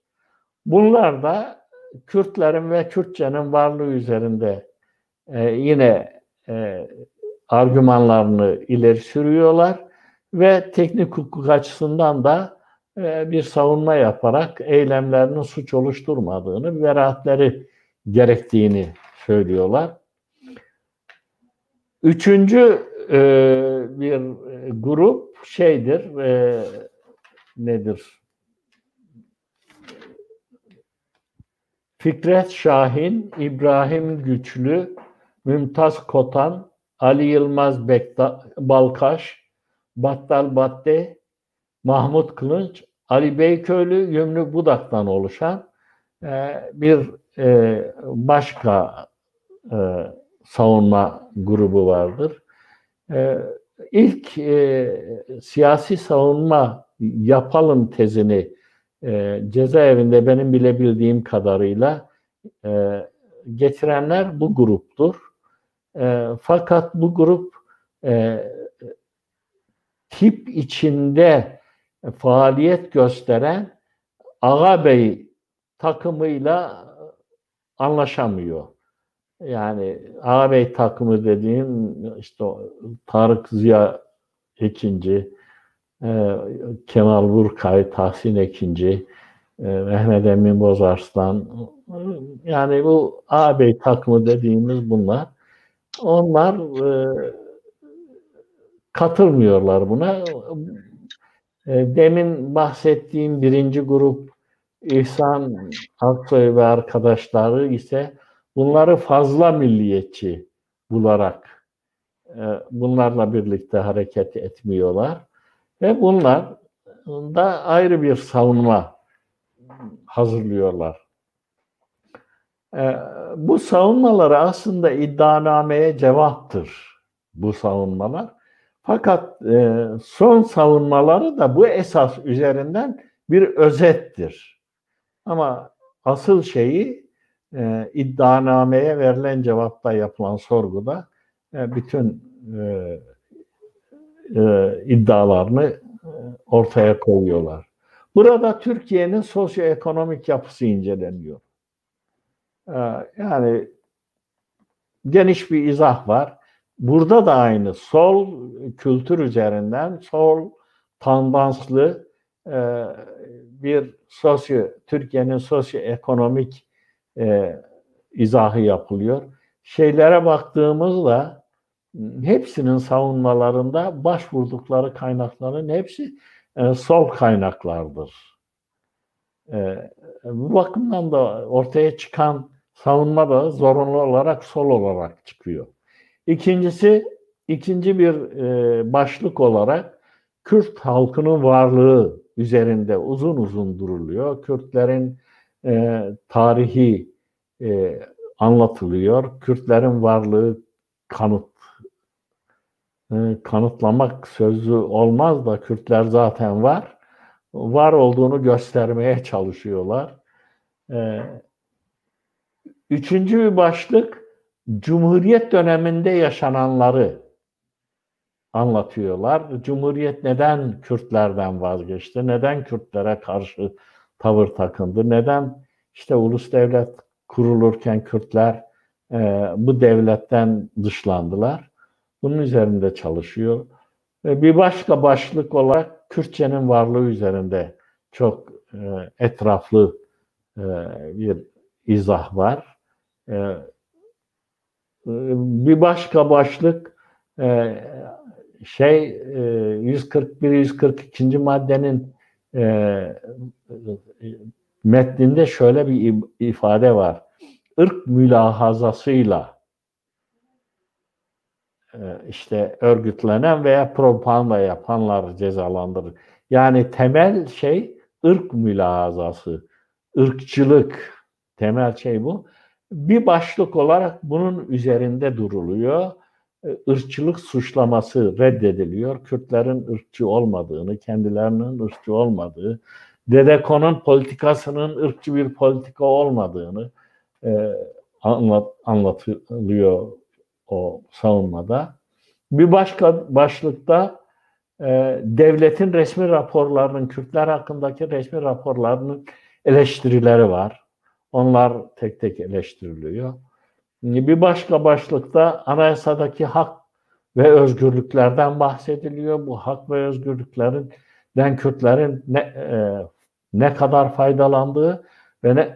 Bunlar da Kürtlerin ve Kürtçenin varlığı üzerinde yine argümanlarını ileri sürüyorlar ve teknik hukuk açısından da bir savunma yaparak eylemlerinin suç oluşturmadığını, beraatleri gerektiğini söylüyorlar. Üçüncü bir grup nedir? Fikret Şahin, İbrahim Güçlü, Mümtaz Kotan, Ali Yılmaz Balkaş, Battal Batte, Mahmut Kılınç, Ali Beyköylü, Yümrü Budak'tan oluşan bir başka savunma grubu vardır. İlk siyasi savunma yapalım tezini cezaevinde benim bilebildiğim kadarıyla getirenler bu gruptur. Fakat bu grup tip içinde faaliyet gösteren ağabey takımıyla anlaşamıyor. Yani ağabey takımı dediğim işte Tarık Ziya Ekinci, Kemal Burkay, Tahsin Ekinci, Mehmet Emin Bozarslan, yani bu ağabey takımı dediğimiz bunlar. Onlar katılmıyorlar buna. Demin bahsettiğim birinci grup İhsan Aksoy ve arkadaşları ise bunları fazla milliyetçi bularak bunlarla birlikte hareket etmiyorlar ve bunlar da ayrı bir savunma hazırlıyorlar. Bu savunmaları aslında iddianameye cevaptır bu savunmalar. Fakat son savunmaları da bu esas üzerinden bir özettir. Ama asıl şeyi iddianameye verilen cevapta yapılan sorguda bütün iddialarını ortaya koyuyorlar. Burada Türkiye'nin sosyoekonomik yapısı inceleniyor. Yani geniş bir izah var. Burada da aynı sol kültür üzerinden sol tandanslı bir Türkiye'nin sosyoekonomik izahı yapılıyor. Şeylere baktığımızda hepsinin savunmalarında başvurdukları kaynakların hepsi sol kaynaklardır. Bu bakımdan da ortaya çıkan savunma da zorunlu olarak sol olarak çıkıyor. İkinci bir başlık olarak Kürt halkının varlığı üzerinde uzun uzun duruluyor. Kürtlerin tarihi anlatılıyor. Kürtlerin varlığı kanıtlamak sözü olmaz da Kürtler zaten var. Var olduğunu göstermeye çalışıyorlar. Üçüncü bir başlık Cumhuriyet döneminde yaşananları anlatıyorlar. Cumhuriyet neden Kürtlerden vazgeçti? Neden Kürtlere karşı tavır takındı? Neden işte ulus devlet kurulurken Kürtler bu devletten dışlandılar? Bunun üzerinde çalışıyor. Bir başka başlık olarak Kürtçenin varlığı üzerinde çok etraflı bir izah var. Bir başka başlık 141-142. maddenin metninde şöyle bir ifade var. Irk mülahazasıyla işte örgütlenen veya propaganda yapanlar cezalandırır. Yani temel şey ırk mülahazası, ırkçılık. Temel şey bu. Bir başlık olarak bunun üzerinde duruluyor. Irkçılık suçlaması reddediliyor. Kürtlerin ırkçı olmadığını, kendilerinin ırkçı olmadığı, DDK'nın politikasının ırkçı bir politika olmadığını anlatılıyor o savunmada. Bir başka başlıkta devletin resmi raporlarının, Kürtler hakkındaki resmi raporlarının eleştirileri var. Onlar tek tek eleştiriliyor. Bir başka başlıkta anayasadaki hak ve özgürlüklerden bahsediliyor. Bu hak ve özgürlüklerden Kürtlerin ne kadar faydalandığı ve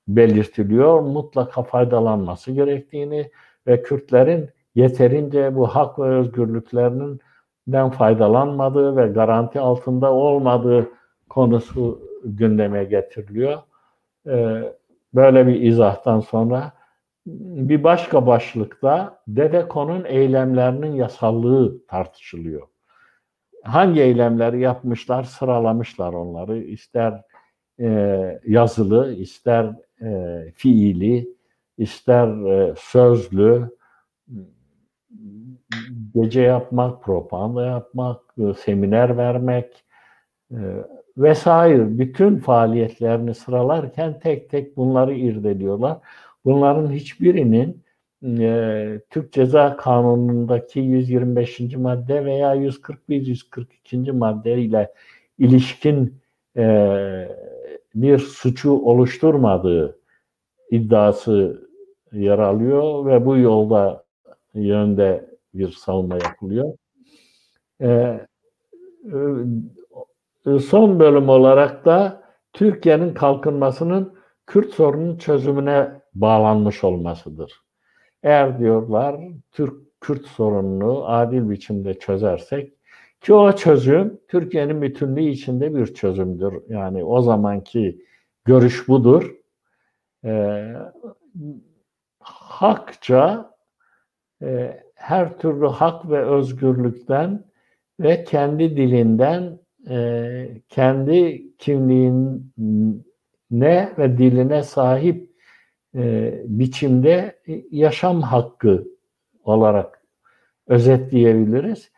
belirtiliyor. Mutlaka faydalanması gerektiğini ve Kürtlerin yeterince bu hak ve özgürlüklerinden faydalanmadığı ve garanti altında olmadığı konusu gündeme getiriliyor. Böyle bir izahtan sonra bir başka başlıkta DDK'nın eylemlerinin yasallığı tartışılıyor. Hangi eylemleri yapmışlar, sıralamışlar onları. İster yazılı, ister fiili, ister sözlü, gece yapmak, propaganda yapmak, seminer vermek vesaire bütün faaliyetlerini sıralarken tek tek bunları irdeliyorlar. Bunların hiçbirinin Türk Ceza Kanunu'ndaki 125. madde veya 141-142. madde ile ilişkin bir suçu oluşturmadığı iddiası yer alıyor ve bu yönde bir savunma yapılıyor. Son bölüm olarak da Türkiye'nin kalkınmasının Kürt sorunun çözümüne bağlanmış olmasıdır. Eğer diyorlar Türk-Kürt sorununu adil biçimde çözersek, ki o çözüm Türkiye'nin bütünlüğü içinde bir çözümdür. Yani o zamanki görüş budur. Hakça her türlü hak ve özgürlükten ve kendi dilinden kendi kimliğine ve diline sahip biçimde yaşam hakkı olarak özetleyebiliriz.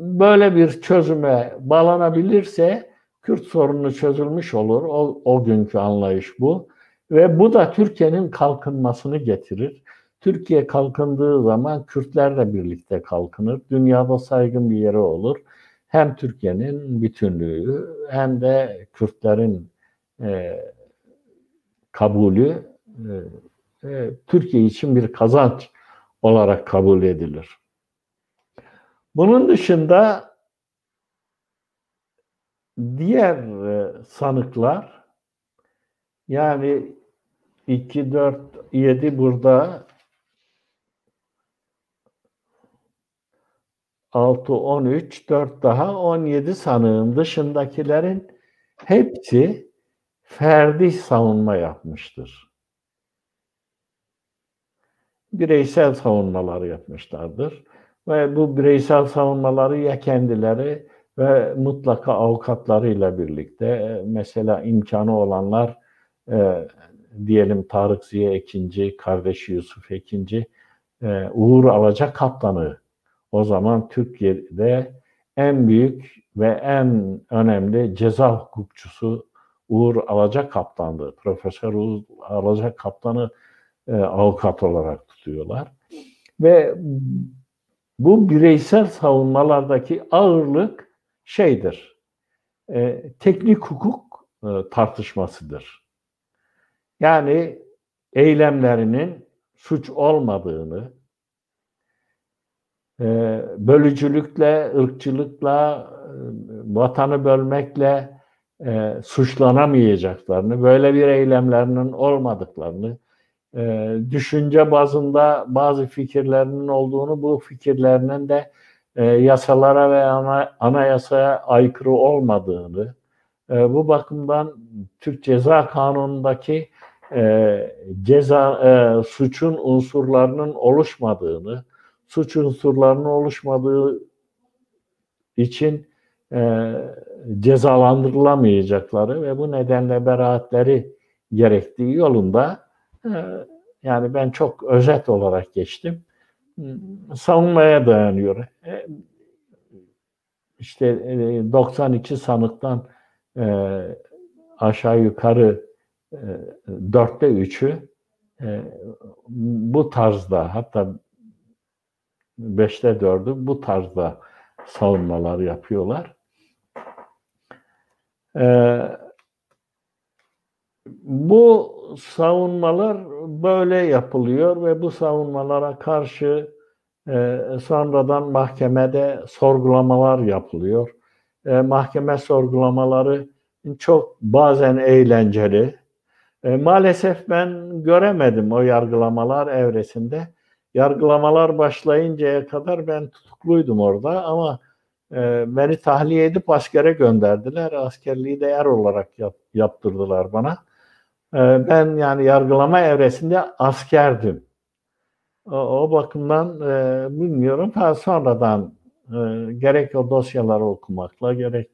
Böyle bir çözüme bağlanabilirse Kürt sorunu çözülmüş olur. O günkü anlayış bu. Ve bu da Türkiye'nin kalkınmasını getirir. Türkiye kalkındığı zaman Kürtler de birlikte kalkınır. Dünyada saygın bir yeri olur. Hem Türkiye'nin bütünlüğü hem de Kürtlerin kabulü Türkiye için bir kazanç olarak kabul edilir. Bunun dışında diğer sanıklar, yani 2, 4, 7 burada, 6, 13, 4 daha 17 sanığın dışındakilerin hepsi ferdi savunma yapmıştır. Bireysel savunmalar yapmışlardır. Ve bu bireysel savunmaları ya kendileri ve mutlaka avukatlarıyla birlikte, mesela imkanı olanlar, diyelim Tarık Ziya Ekinci, kardeşi Yusuf Ekinci, Uğur Alacakaplan'ı, o zaman Türkiye'de en büyük ve en önemli ceza hukukçusu Uğur Alacakaplan'dı. Profesör Uğur Alacakaplan'ı avukat olarak tutuyorlar. Ve bu bireysel savunmalardaki ağırlık teknik hukuk tartışmasıdır. Yani eylemlerinin suç olmadığını, bölücülükle, ırkçılıkla, vatanı bölmekle suçlanamayacaklarını, böyle bir eylemlerinin olmadıklarını, düşünce bazında bazı fikirlerinin olduğunu, bu fikirlerinin de yasalara ve anayasaya aykırı olmadığını, bu bakımdan Türk Ceza Kanunu'ndaki suçun unsurlarının oluşmadığını, suç unsurlarının oluşmadığı için cezalandırılamayacakları ve bu nedenle beraatleri gerektiği yolunda, yani ben çok özet olarak geçtim, savunmaya dayanıyor. İşte 92 sanıktan aşağı yukarı 4'te 3'ü bu tarzda, hatta 5'te 4'ü bu tarzda savunmalar yapıyorlar. Bu savunmalar böyle yapılıyor ve bu savunmalara karşı sonradan mahkemede sorgulamalar yapılıyor. Mahkeme sorgulamaları çok bazen eğlenceli. Maalesef ben göremedim o yargılamalar evresinde. Yargılamalar başlayıncaya kadar ben tutukluydum orada ama beni tahliye edip askere gönderdiler. Askerliği de er olarak yaptırdılar bana. Ben yani yargılama evresinde askerdim. O bakımdan bilmiyorum. Sonradan gerek o dosyaları okumakla, gerek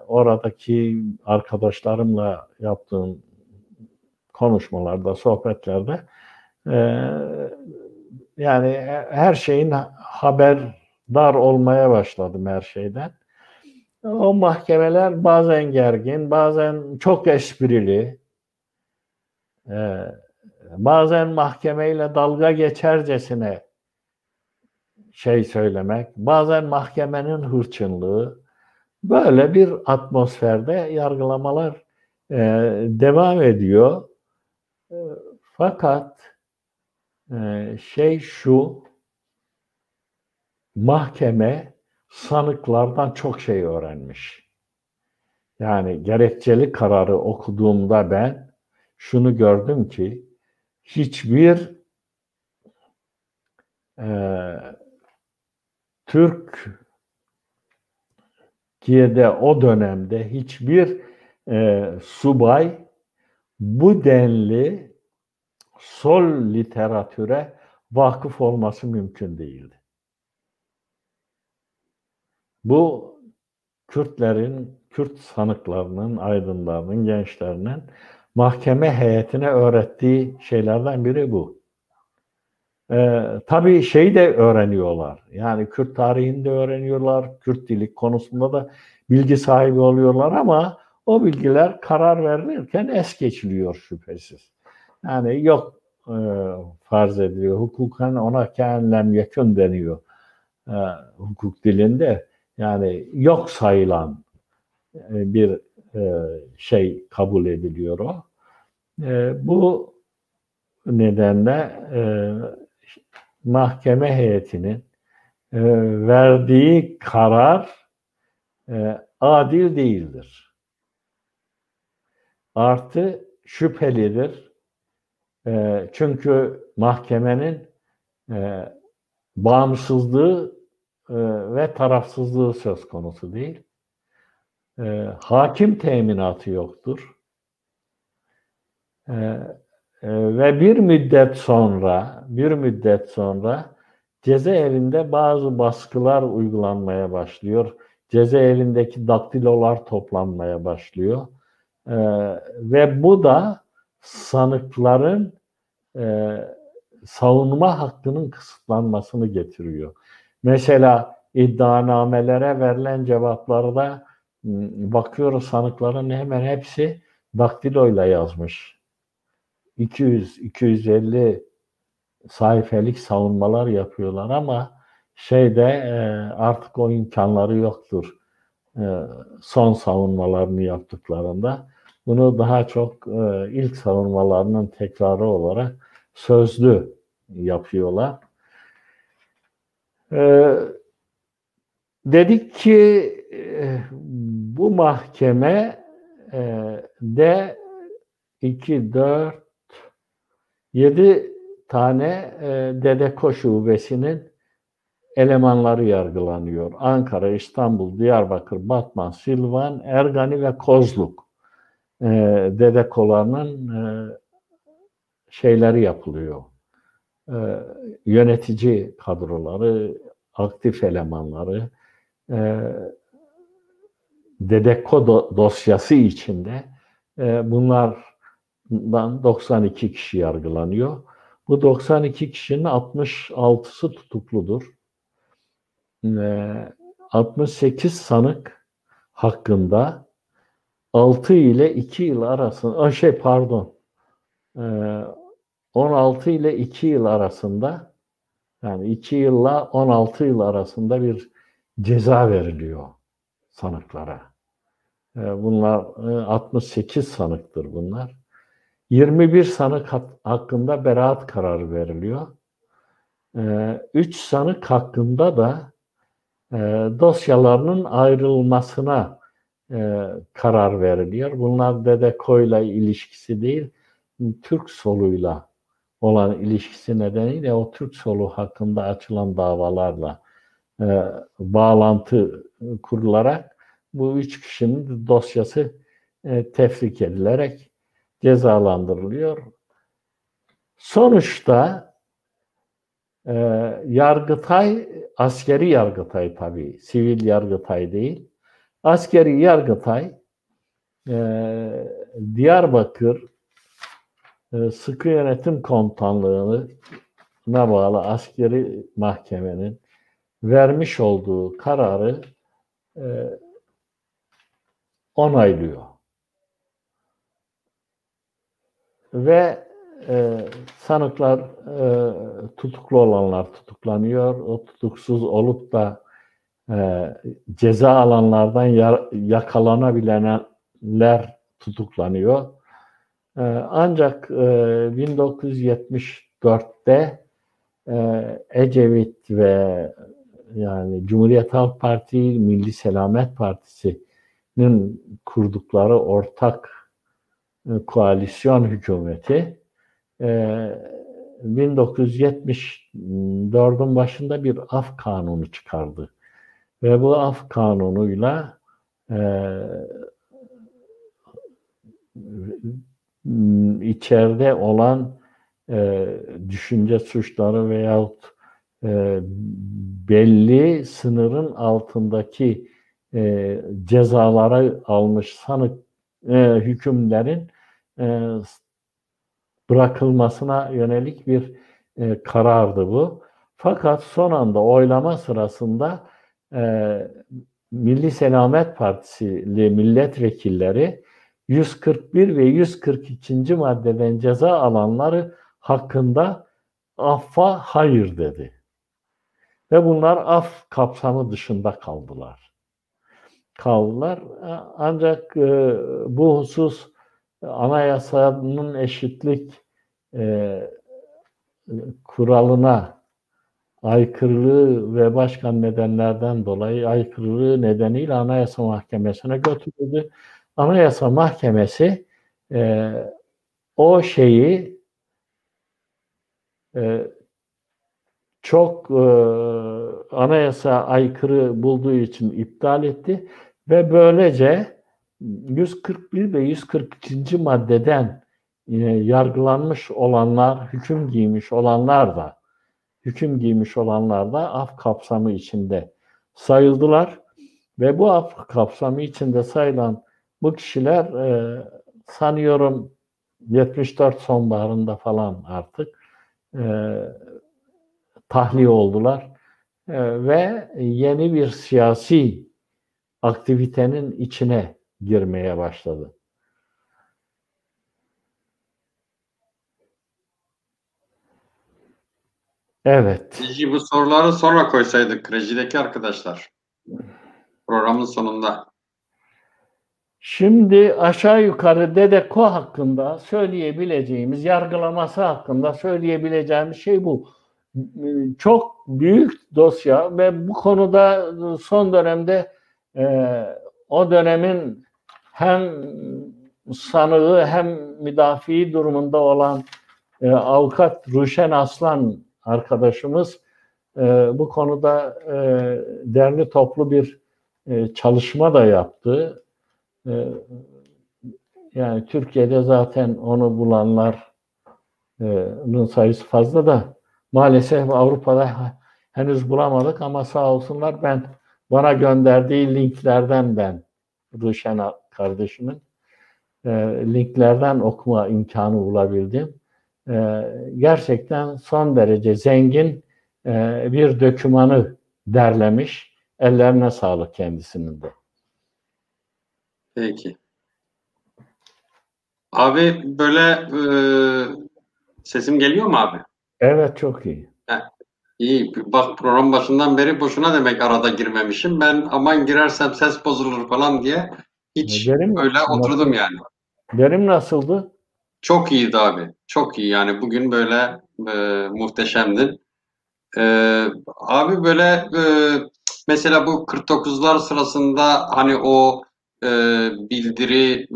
oradaki arkadaşlarımla yaptığım konuşmalarda, sohbetlerde yani her şeyin haberdar olmaya başladım, her şeyden. O mahkemeler bazen gergin, bazen çok esprili. bazen mahkemeyle dalga geçercesine şey söylemek, bazen mahkemenin hırçınlığı, böyle bir atmosferde yargılamalar devam ediyor. Fakat şey şu, mahkeme sanıklardan çok şey öğrenmiş. Yani gerekçeli kararı okuduğumda ben şunu gördüm ki hiçbir Türkiye'de o dönemde hiçbir subay bu denli sol literatüre vakıf olması mümkün değildi. Bu Kürt sanıklarının, aydınlarının, gençlerinin mahkeme heyetine öğrettiği şeylerden biri bu. Tabii şey de öğreniyorlar. Yani Kürt tarihini de öğreniyorlar. Kürt dili konusunda da bilgi sahibi oluyorlar ama o bilgiler karar verilirken es geçiliyor şüphesiz. Yani yok farz ediliyor. Hukuken ona kâin lem yekun deniyor. Hukuk dilinde. Yani yok sayılan bir şey kabul ediliyor o. Bu nedenle mahkeme heyetinin verdiği karar adil değildir. Artı şüphelidir. Çünkü mahkemenin bağımsızlığı ve tarafsızlığı söz konusu değil. Hakim teminatı yoktur. Ve bir müddet sonra cezaevinde bazı baskılar uygulanmaya başlıyor. Cezaevindeki daktilolar toplanmaya başlıyor. Ve bu da sanıkların savunma hakkının kısıtlanmasını getiriyor. Mesela iddianamelere verilen cevaplarda bakıyoruz sanıkların hemen hepsi daktiloyla yazmış. 200-250 sayfelik savunmalar yapıyorlar ama artık o imkanları yoktur. Son savunmalarını yaptıklarında bunu daha çok ilk savunmalarının tekrarı olarak sözlü yapıyorlar. Dedik ki bu mahkeme de 2, 4, 7 tane DEDEKO şubesinin elemanları yargılanıyor. Ankara, İstanbul, Diyarbakır, Batman, Silvan, Ergani ve Kozluk DEDEKO'larının şeyleri yapılıyor. Yönetici kadroları, aktif elemanları, DEDEKO dosyası içinde bunlardan 92 kişi yargılanıyor. Bu 92 kişinin 66'sı tutukludur. 68 sanık hakkında 6 ile 2 yıl arasında 16 ile 2 yıl arasında, yani 2 yılla 16 yıl arasında bir ceza veriliyor sanıklara. Bunlar 68 sanıktır bunlar. 21 sanık hakkında beraat kararı veriliyor. 3 sanık hakkında da dosyalarının ayrılmasına karar veriliyor. Bunlar DEDEKO'yla ilişkisi değil, Türk soluyla olan ilişkisi nedeniyle o Türk solu hakkında açılan davalarla bağlantı kurularak bu 3 kişinin dosyası tefrik edilerek cezalandırılıyor. Sonuçta Yargıtay, askeri Yargıtay tabii, sivil Yargıtay değil. Askeri Yargıtay, Diyarbakır Sıkı Yönetim Komutanlığı'na bağlı askeri mahkemenin vermiş olduğu kararı onaylıyor. Ve sanıklar, tutuklu olanlar tutuklanıyor. O tutuksuz olup da ceza alanlardan yakalanabilenler tutuklanıyor. Ancak 1974'te Ecevit ve yani Cumhuriyet Halk Parti, Milli Selamet Partisi'nin kurdukları ortak koalisyon hükümeti 1974'ün başında bir af kanunu çıkardı. Ve bu af kanunuyla içeride olan düşünce suçları veyahut belli sınırın altındaki cezaları almış hükümlerin bırakılmasına yönelik bir karardı bu. Fakat son anda oylama sırasında Milli Selamet Partisi'li milletvekilleri 141 ve 142. maddeden ceza alanları hakkında affa hayır dedi. Ve bunlar af kapsamı dışında kaldılar. Ancak bu husus anayasanın eşitlik kuralına aykırılığı ve başka nedenlerden dolayı aykırılığı nedeniyle Anayasa Mahkemesi'ne götürüldü. Anayasa Mahkemesi o şeyi çok anayasa aykırı bulduğu için iptal etti ve böylece 141 ve 142. maddeden yargılanmış olanlar, hüküm giymiş olanlar da af kapsamı içinde sayıldılar ve bu af kapsamı içinde sayılan bu kişiler sanıyorum 74 sonbaharında falan artık tahliye oldular ve yeni bir siyasi aktivitenin içine girmeye başladı. Evet. Bu soruları sonra koysaydık rejideki arkadaşlar. Programın sonunda. Şimdi aşağı yukarı Dedeko hakkında söyleyebileceğimiz, yargılaması hakkında söyleyebileceğimiz şey bu. Çok büyük dosya ve bu konuda son dönemde o dönemin hem sanığı hem müdafi durumunda olan avukat Ruşen Aslan arkadaşımız bu konuda derli toplu bir çalışma da yaptı. Yani Türkiye'de zaten onu bulanların sayısı fazla da maalesef Avrupa'da henüz bulamadık ama sağ olsunlar bana gönderdiği linklerden ben Ruşen kardeşimin linklerden okuma imkanı bulabildim. Gerçekten son derece zengin bir dokümanı derlemiş. Ellerine sağlık kendisinin de. Peki. Abi böyle sesim geliyor mu abi? Evet, çok iyi. İyi. Bak program başından beri boşuna demek arada girmemişim. Ben aman girersem ses bozulur falan diye hiç öyle oturdum yani. Verim nasıldı? Çok iyiydi abi. Çok iyi yani bugün böyle muhteşemdi. Abi böyle mesela bu 49'lar sırasında hani o bildiri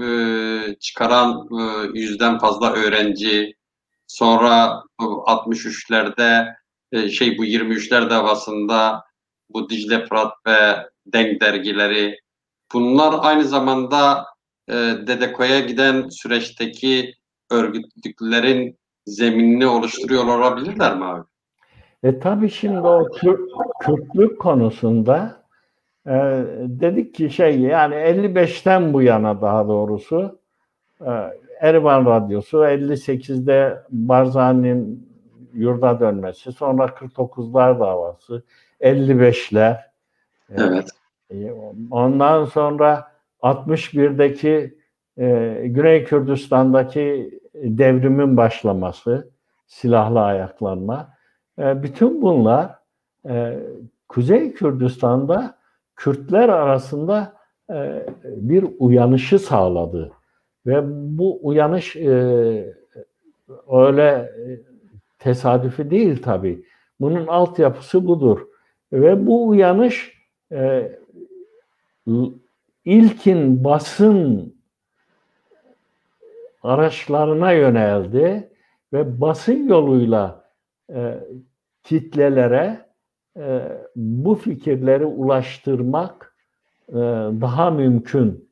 çıkaran yüzden fazla öğrenci, sonra bu 63'lerde bu 23'ler davasında bu Dicle Fırat ve Denk dergileri, bunlar aynı zamanda Dedeko'ya giden süreçteki örgütlüklerin zeminini oluşturuyor olabilirler mi abi? Tabii şimdi o Kürtlük konusunda dedik ki yani 55'ten bu yana daha doğrusu Erivan Radyosu, 58'de Barzani'nin yurda dönmesi, sonra 49'lar davası, 55'ler. Evet. Ondan sonra 61'deki Güney Kürdistan'daki devrimin başlaması, silahlı ayaklanma, bütün bunlar Kuzey Kürdistan'da Kürtler arasında bir uyanışı sağladı. Ve bu uyanış öyle tesadüfi değil tabii. Bunun altyapısı budur. Ve bu uyanış ilkin basın araçlarına yöneldi ve basın yoluyla kitlelere bu fikirleri ulaştırmak daha mümkün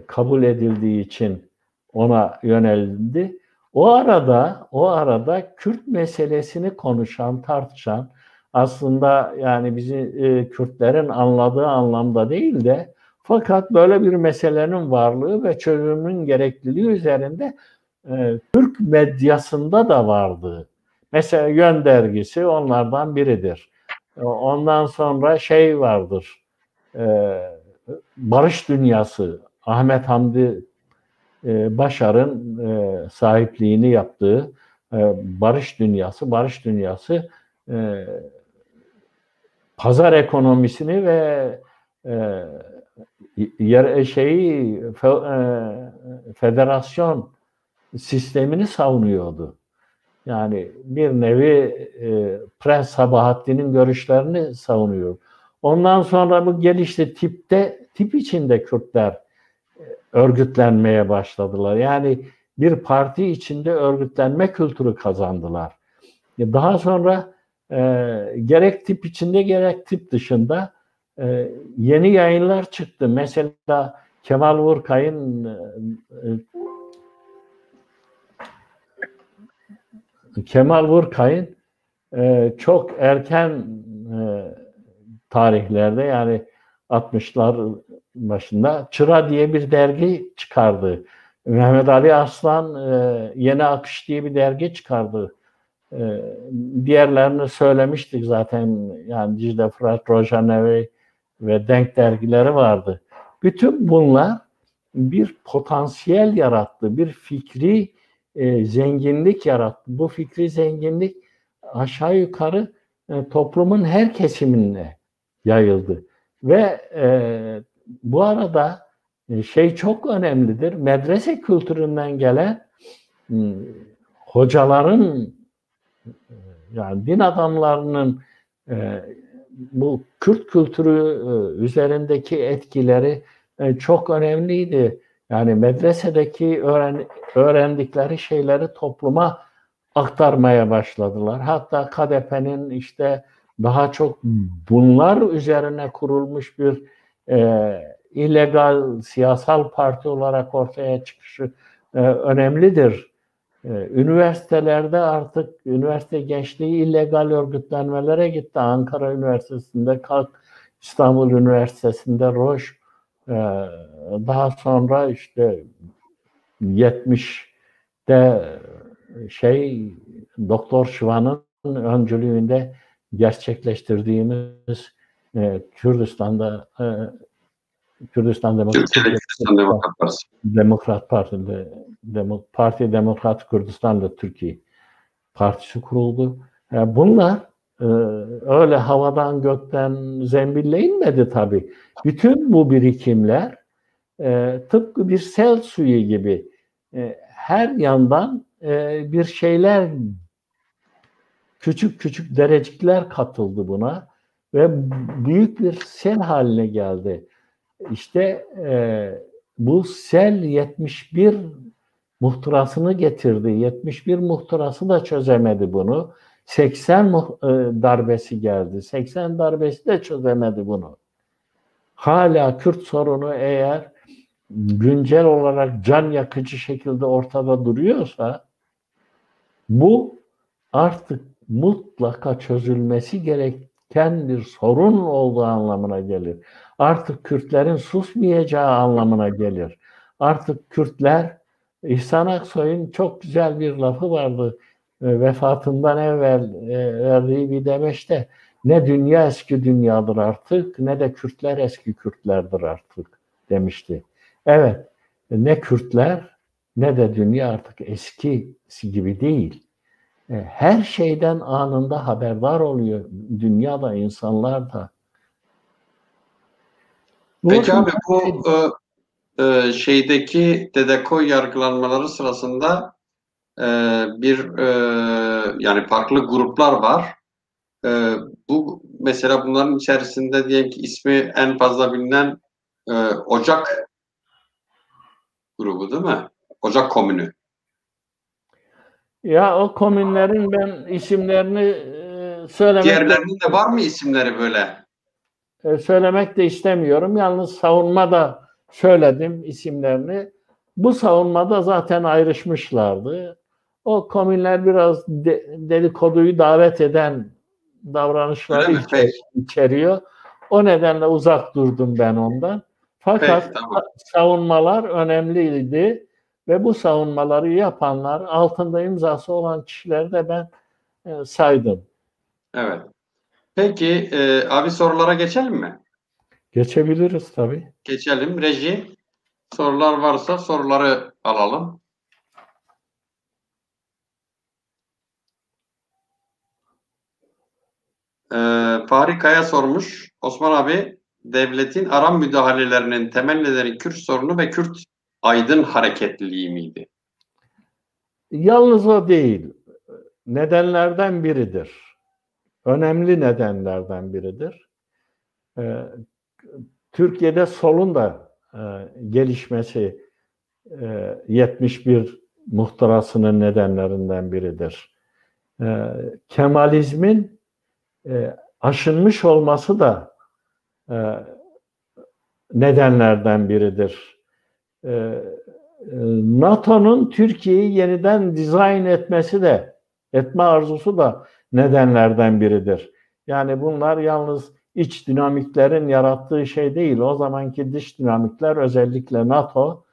kabul edildiği için ona yöneldi. O arada Kürt meselesini konuşan, tartışan, aslında yani bizi Kürtlerin anladığı anlamda değil de fakat böyle bir meselenin varlığı ve çözümünün gerekliliği üzerinde Türk medyasında da vardı. Mesela Yön dergisi onlardan biridir. Ondan sonra şey vardır, Barış Dünyası, Ahmet Hamdi Başar'ın sahipliğini yaptığı Barış Dünyası pazar ekonomisini ve federasyon sistemini savunuyordu. Yani bir nevi Prens Sabahattin'in görüşlerini savunuyor. Ondan sonra bu gelişti tip içinde Kürtler örgütlenmeye başladılar. Yani bir parti içinde örgütlenme kültürü kazandılar. Daha sonra gerek tip içinde gerek tip dışında yeni yayınlar çıktı. Mesela Kemal Vurkay'ın çok erken tarihlerde yani 60'lar başında Çıra diye bir dergi çıkardı. Mehmet Ali Arslan Yeni Akış diye bir dergi çıkardı. Diğerlerini söylemiştik zaten. Yani Dicle Fırat, Rojane ve Denk dergileri vardı. Bütün bunlar bir potansiyel yarattı, bir fikri zenginlik yarattı. Bu fikri zenginlik aşağı yukarı toplumun her kesimine yayıldı. Ve bu arada şey çok önemlidir. Medrese kültüründen gelen hocaların yani din adamlarının bu Kürt kültürü üzerindeki etkileri çok önemliydi. Yani medresedeki öğrendikleri şeyleri topluma aktarmaya başladılar. Hatta KDP'nin işte daha çok bunlar üzerine kurulmuş bir illegal siyasal parti olarak ortaya çıkışı önemlidir. Üniversitelerde artık üniversite gençliği illegal örgütlenmelere gitti. Ankara Üniversitesi'nde KAK, İstanbul Üniversitesi'nde ROJ, daha sonra işte 70'te Doktor Şıvan'ın öncülüğünde gerçekleştirdiğimiz Kürdistan Demokrat Parti Demokrat Kürdistan'da Türkiye Partisi kuruldu. Bunlar öyle havadan gökten zembille inmedi tabii. Bütün bu birikimler tıpkı bir sel suyu gibi her yandan bir şeyler, küçük küçük derecikler katıldı buna ve büyük bir sel haline geldi. İşte bu sel 71 muhtırasını getirdi. 71 muhtırası da çözemedi bunu. 80 darbesi geldi. 80 darbesi de çözemedi bunu. Hala Kürt sorunu eğer güncel olarak can yakıcı şekilde ortada duruyorsa bu artık mutlaka çözülmesi gereken bir sorun olduğu anlamına gelir. Artık Kürtlerin susmayacağı anlamına gelir. Artık Kürtler, İhsan Aksoy'un çok güzel bir lafı vardı. Vefatından evvel verdiği bir demeçte, ne dünya eski dünyadır artık, ne de Kürtler eski Kürtlerdir artık demişti. Evet, ne Kürtler ne de dünya artık eskisi gibi değil. Her şeyden anında haberdar oluyor. Dünyada, insanlar da. Peki abi bu şeydeki Dedeko yargılanmaları sırasında yani farklı gruplar var. Bu mesela bunların içerisinde diyelim ki ismi en fazla bilinen Ocak grubu değil mi? Ocak Komünü. Ya o komünlerin ben isimlerini söylemek de Diğerlerinin de var mı isimleri böyle? söylemek de istemiyorum. Yalnız savunmada söyledim isimlerini. Bu savunmada zaten ayrışmışlardı. O komünler biraz dedikoduyu davet eden Öyle davranışları mi? Peki. içeriyor. O nedenle uzak durdum ben ondan. Peki, Fakat tamam. savunmalar önemliydi ve bu savunmaları yapanlar, altında imzası olan kişileri de ben saydım. Evet. Peki abi sorulara geçelim mi? Geçebiliriz tabii. Geçelim. Reji, sorular varsa soruları alalım. Fahri Kaya sormuş. Osman abi, devletin Arap müdahalelerinin temel nedeni Kürt sorunu ve Kürt aydın hareketliliği miydi? Yalnız o değil. Nedenlerden biridir. Önemli nedenlerden biridir. Türkiye'de solun da gelişmesi 71 muhtırasının nedenlerinden biridir. Kemalizmin aşınmış olması da nedenlerden biridir. NATO'nun Türkiye'yi yeniden dizayn etme arzusu da nedenlerden biridir. Yani bunlar yalnız iç dinamiklerin yarattığı şey değil. O zamanki dış dinamikler, özellikle NATO,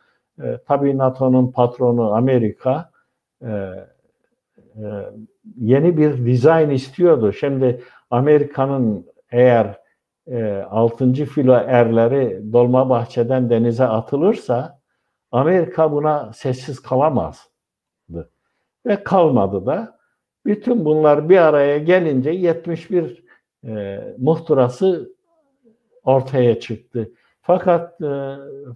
tabii NATO'nun patronu Amerika yeni bir dizayn istiyordu. Şimdi Amerika'nın eğer 6. filo erleri Dolmabahçe'den denize atılırsa Amerika buna sessiz kalamazdı. Ve kalmadı da. Bütün bunlar bir araya gelince 71 muhtırası ortaya çıktı. Fakat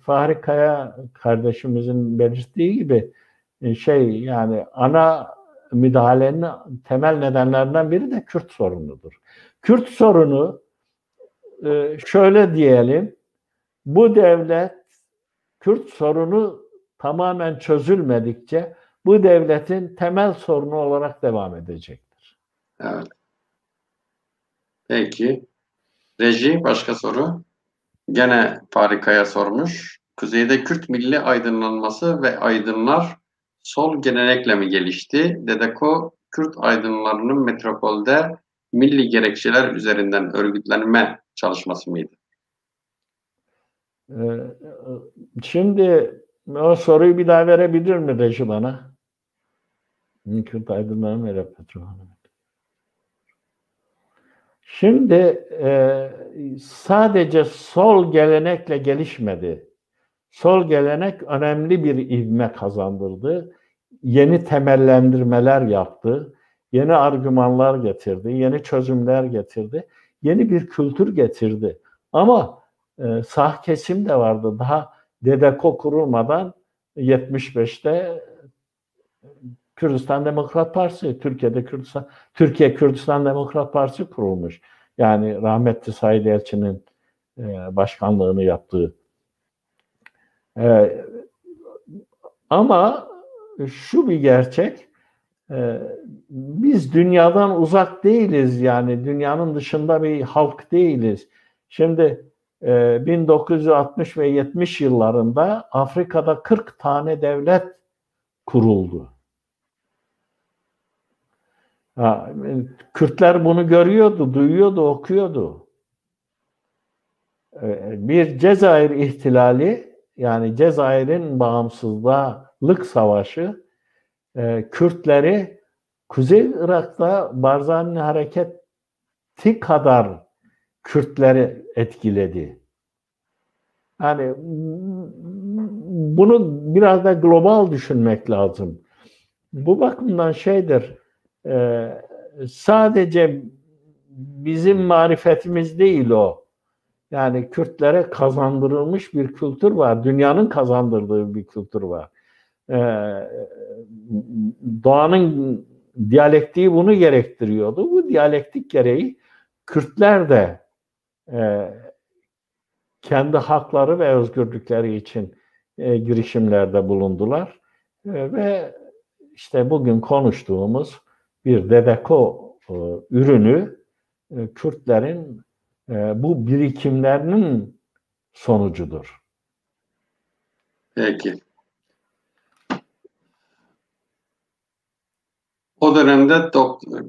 Fahri Kaya kardeşimizin belirttiği gibi yani ana müdahalenin temel nedenlerinden biri de Kürt sorunudur. Kürt sorunu şöyle diyelim, bu devlet Kürt sorunu tamamen çözülmedikçe bu devletin temel sorunu olarak devam edecektir. Evet. Peki. Reji, başka soru. Gene Farika'ya sormuş. Kuzeyde Kürt milli aydınlanması ve aydınlar sol gelenekle mi gelişti? Dedeko, Kürt aydınlarının metropolde milli gerekçeler üzerinden örgütlenme çalışması mıydı? Şimdi o soruyu bir daha verebilir mi Reji bana? Kürt aydınlarının metropolü. Şimdi sadece sol gelenekle gelişmedi. Sol gelenek önemli bir ivme kazandırdı. Yeni temellendirmeler yaptı. Yeni argümanlar getirdi. Yeni çözümler getirdi. Yeni bir kültür getirdi. Ama sağ kesim de vardı. Daha Dedeko kurulmadan 75'te Kürdistan Demokrat Partisi, Türkiye Kürdistan Demokrat Partisi kurulmuş. Yani rahmetli Said Elçi'nin başkanlığını yaptığı. Ama şu bir gerçek, biz dünyadan uzak değiliz, yani dünyanın dışında bir halk değiliz. Şimdi 1960 ve 70 yıllarında Afrika'da 40 tane devlet kuruldu. Kürtler bunu görüyordu, duyuyordu, okuyordu. Bir Cezayir ihtilali, yani Cezayir'in bağımsızlık savaşı, Kürtleri Kuzey Irak'ta Barzani hareketi kadar Kürtleri etkiledi. Yani bunu biraz da global düşünmek lazım. Bu bakımdan şeydir, sadece bizim marifetimiz değil o. Yani Kürtlere kazandırılmış bir kültür var. Dünyanın kazandırdığı bir kültür var. Doğanın diyalektiği bunu gerektiriyordu. Bu diyalektik gereği Kürtler de kendi hakları ve özgürlükleri için girişimlerde bulundular. Ve işte bugün konuştuğumuz bir Dedeko ürünü Kürtlerin bu birikimlerinin sonucudur. Peki. O dönemde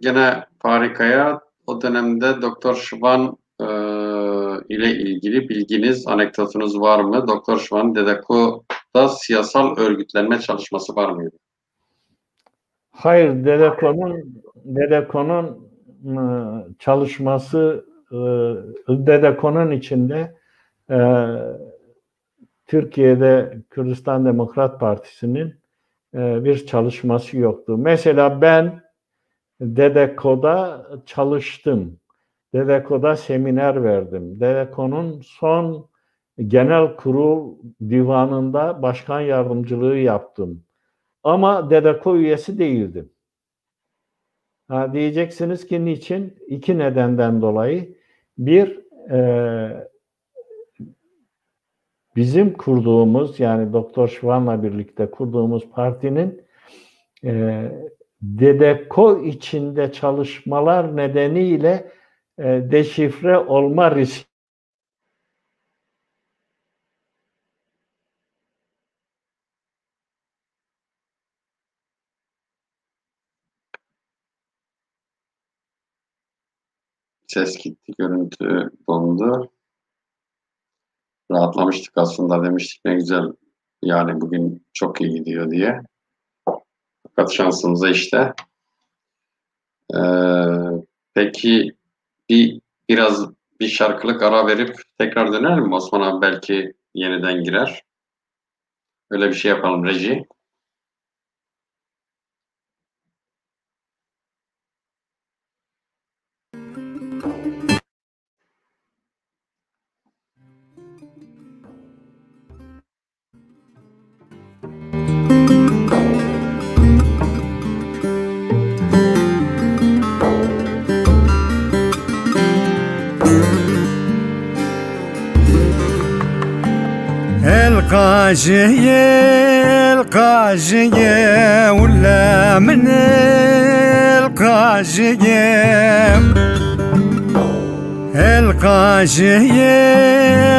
gene Farika'ya o dönemde Doktor Şıvan ile ilgili bilginiz, anekdotunuz var mı? Doktor Şıvan Dedeko'da siyasal örgütlenme çalışması var mıydı? Hayır, Dedeko'nun çalışması, Dedeko'nun içinde Türkiye'de Kürdistan Demokrat Partisi'nin bir çalışması yoktu. Mesela ben Dedeko'da çalıştım. Dedeko'da seminer verdim. Dedeko'nun son genel kurul divanında başkan yardımcılığı yaptım. Ama Dedeko üyesi değildim. Diyeceksiniz ki niçin? İki nedenden dolayı. Bir, bizim kurduğumuz, yani Doktor Şvan'la birlikte kurduğumuz partinin Dedeko içinde çalışmalar nedeniyle deşifre olma riski. Ses gitti, görüntü dondu. Rahatlamıştık aslında, demiştik ne güzel, yani bugün çok iyi gidiyor diye. Fakat şansımıza işte. Peki biraz bir şarkılık ara verip tekrar dönelim mi? Osman abi belki yeniden girer. Öyle bir şey yapalım reji. القاجية ولا من القاجية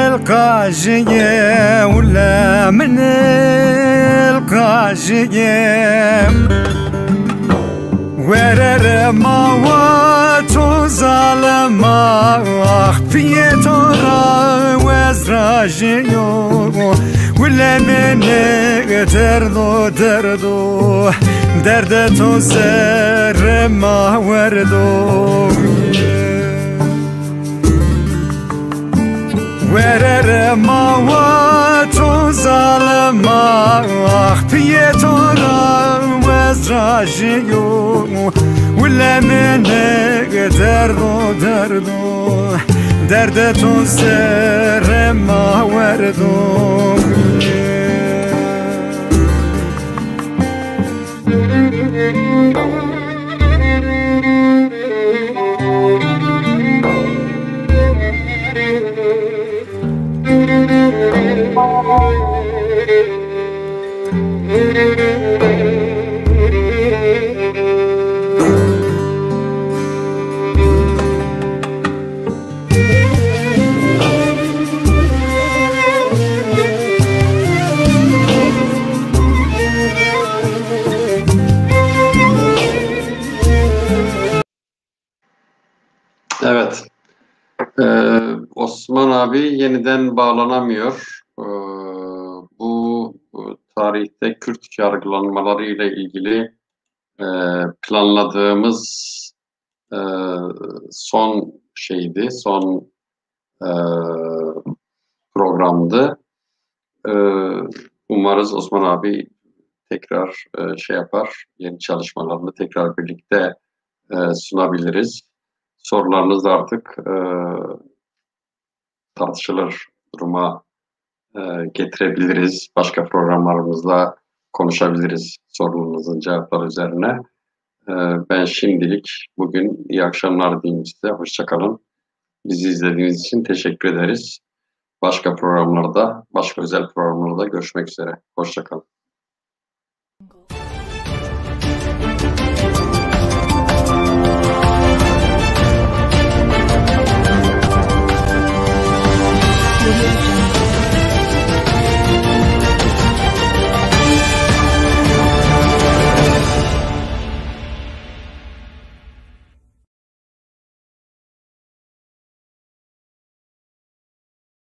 القاجية ولا من القاجية ورر ما واتو ظالما خفيتو را وزراجيو ولا من دردو دردتو زر ما وردو ورر ما واتو ظالما خفيتو را وزراجيو ولا من دردو دردتو زر ما وردو Evet. Osman abi yeniden bağlanamıyor. Bu tarihte Kürt yargılanmaları ile ilgili planladığımız son programdı. Umarız Osman abi tekrar şey yapar, yeni çalışmalarını tekrar birlikte sunabiliriz. Sorularınız artık tartışılır duruma getirebiliriz. Başka programlarımızda konuşabiliriz sorunuzun cevapları üzerine. Ben şimdilik bugün iyi akşamlar diyeyim size. Hoşça kalın. Bizi izlediğiniz için teşekkür ederiz. Başka programlarda, başka özel programlarda görüşmek üzere. Hoşça kalın.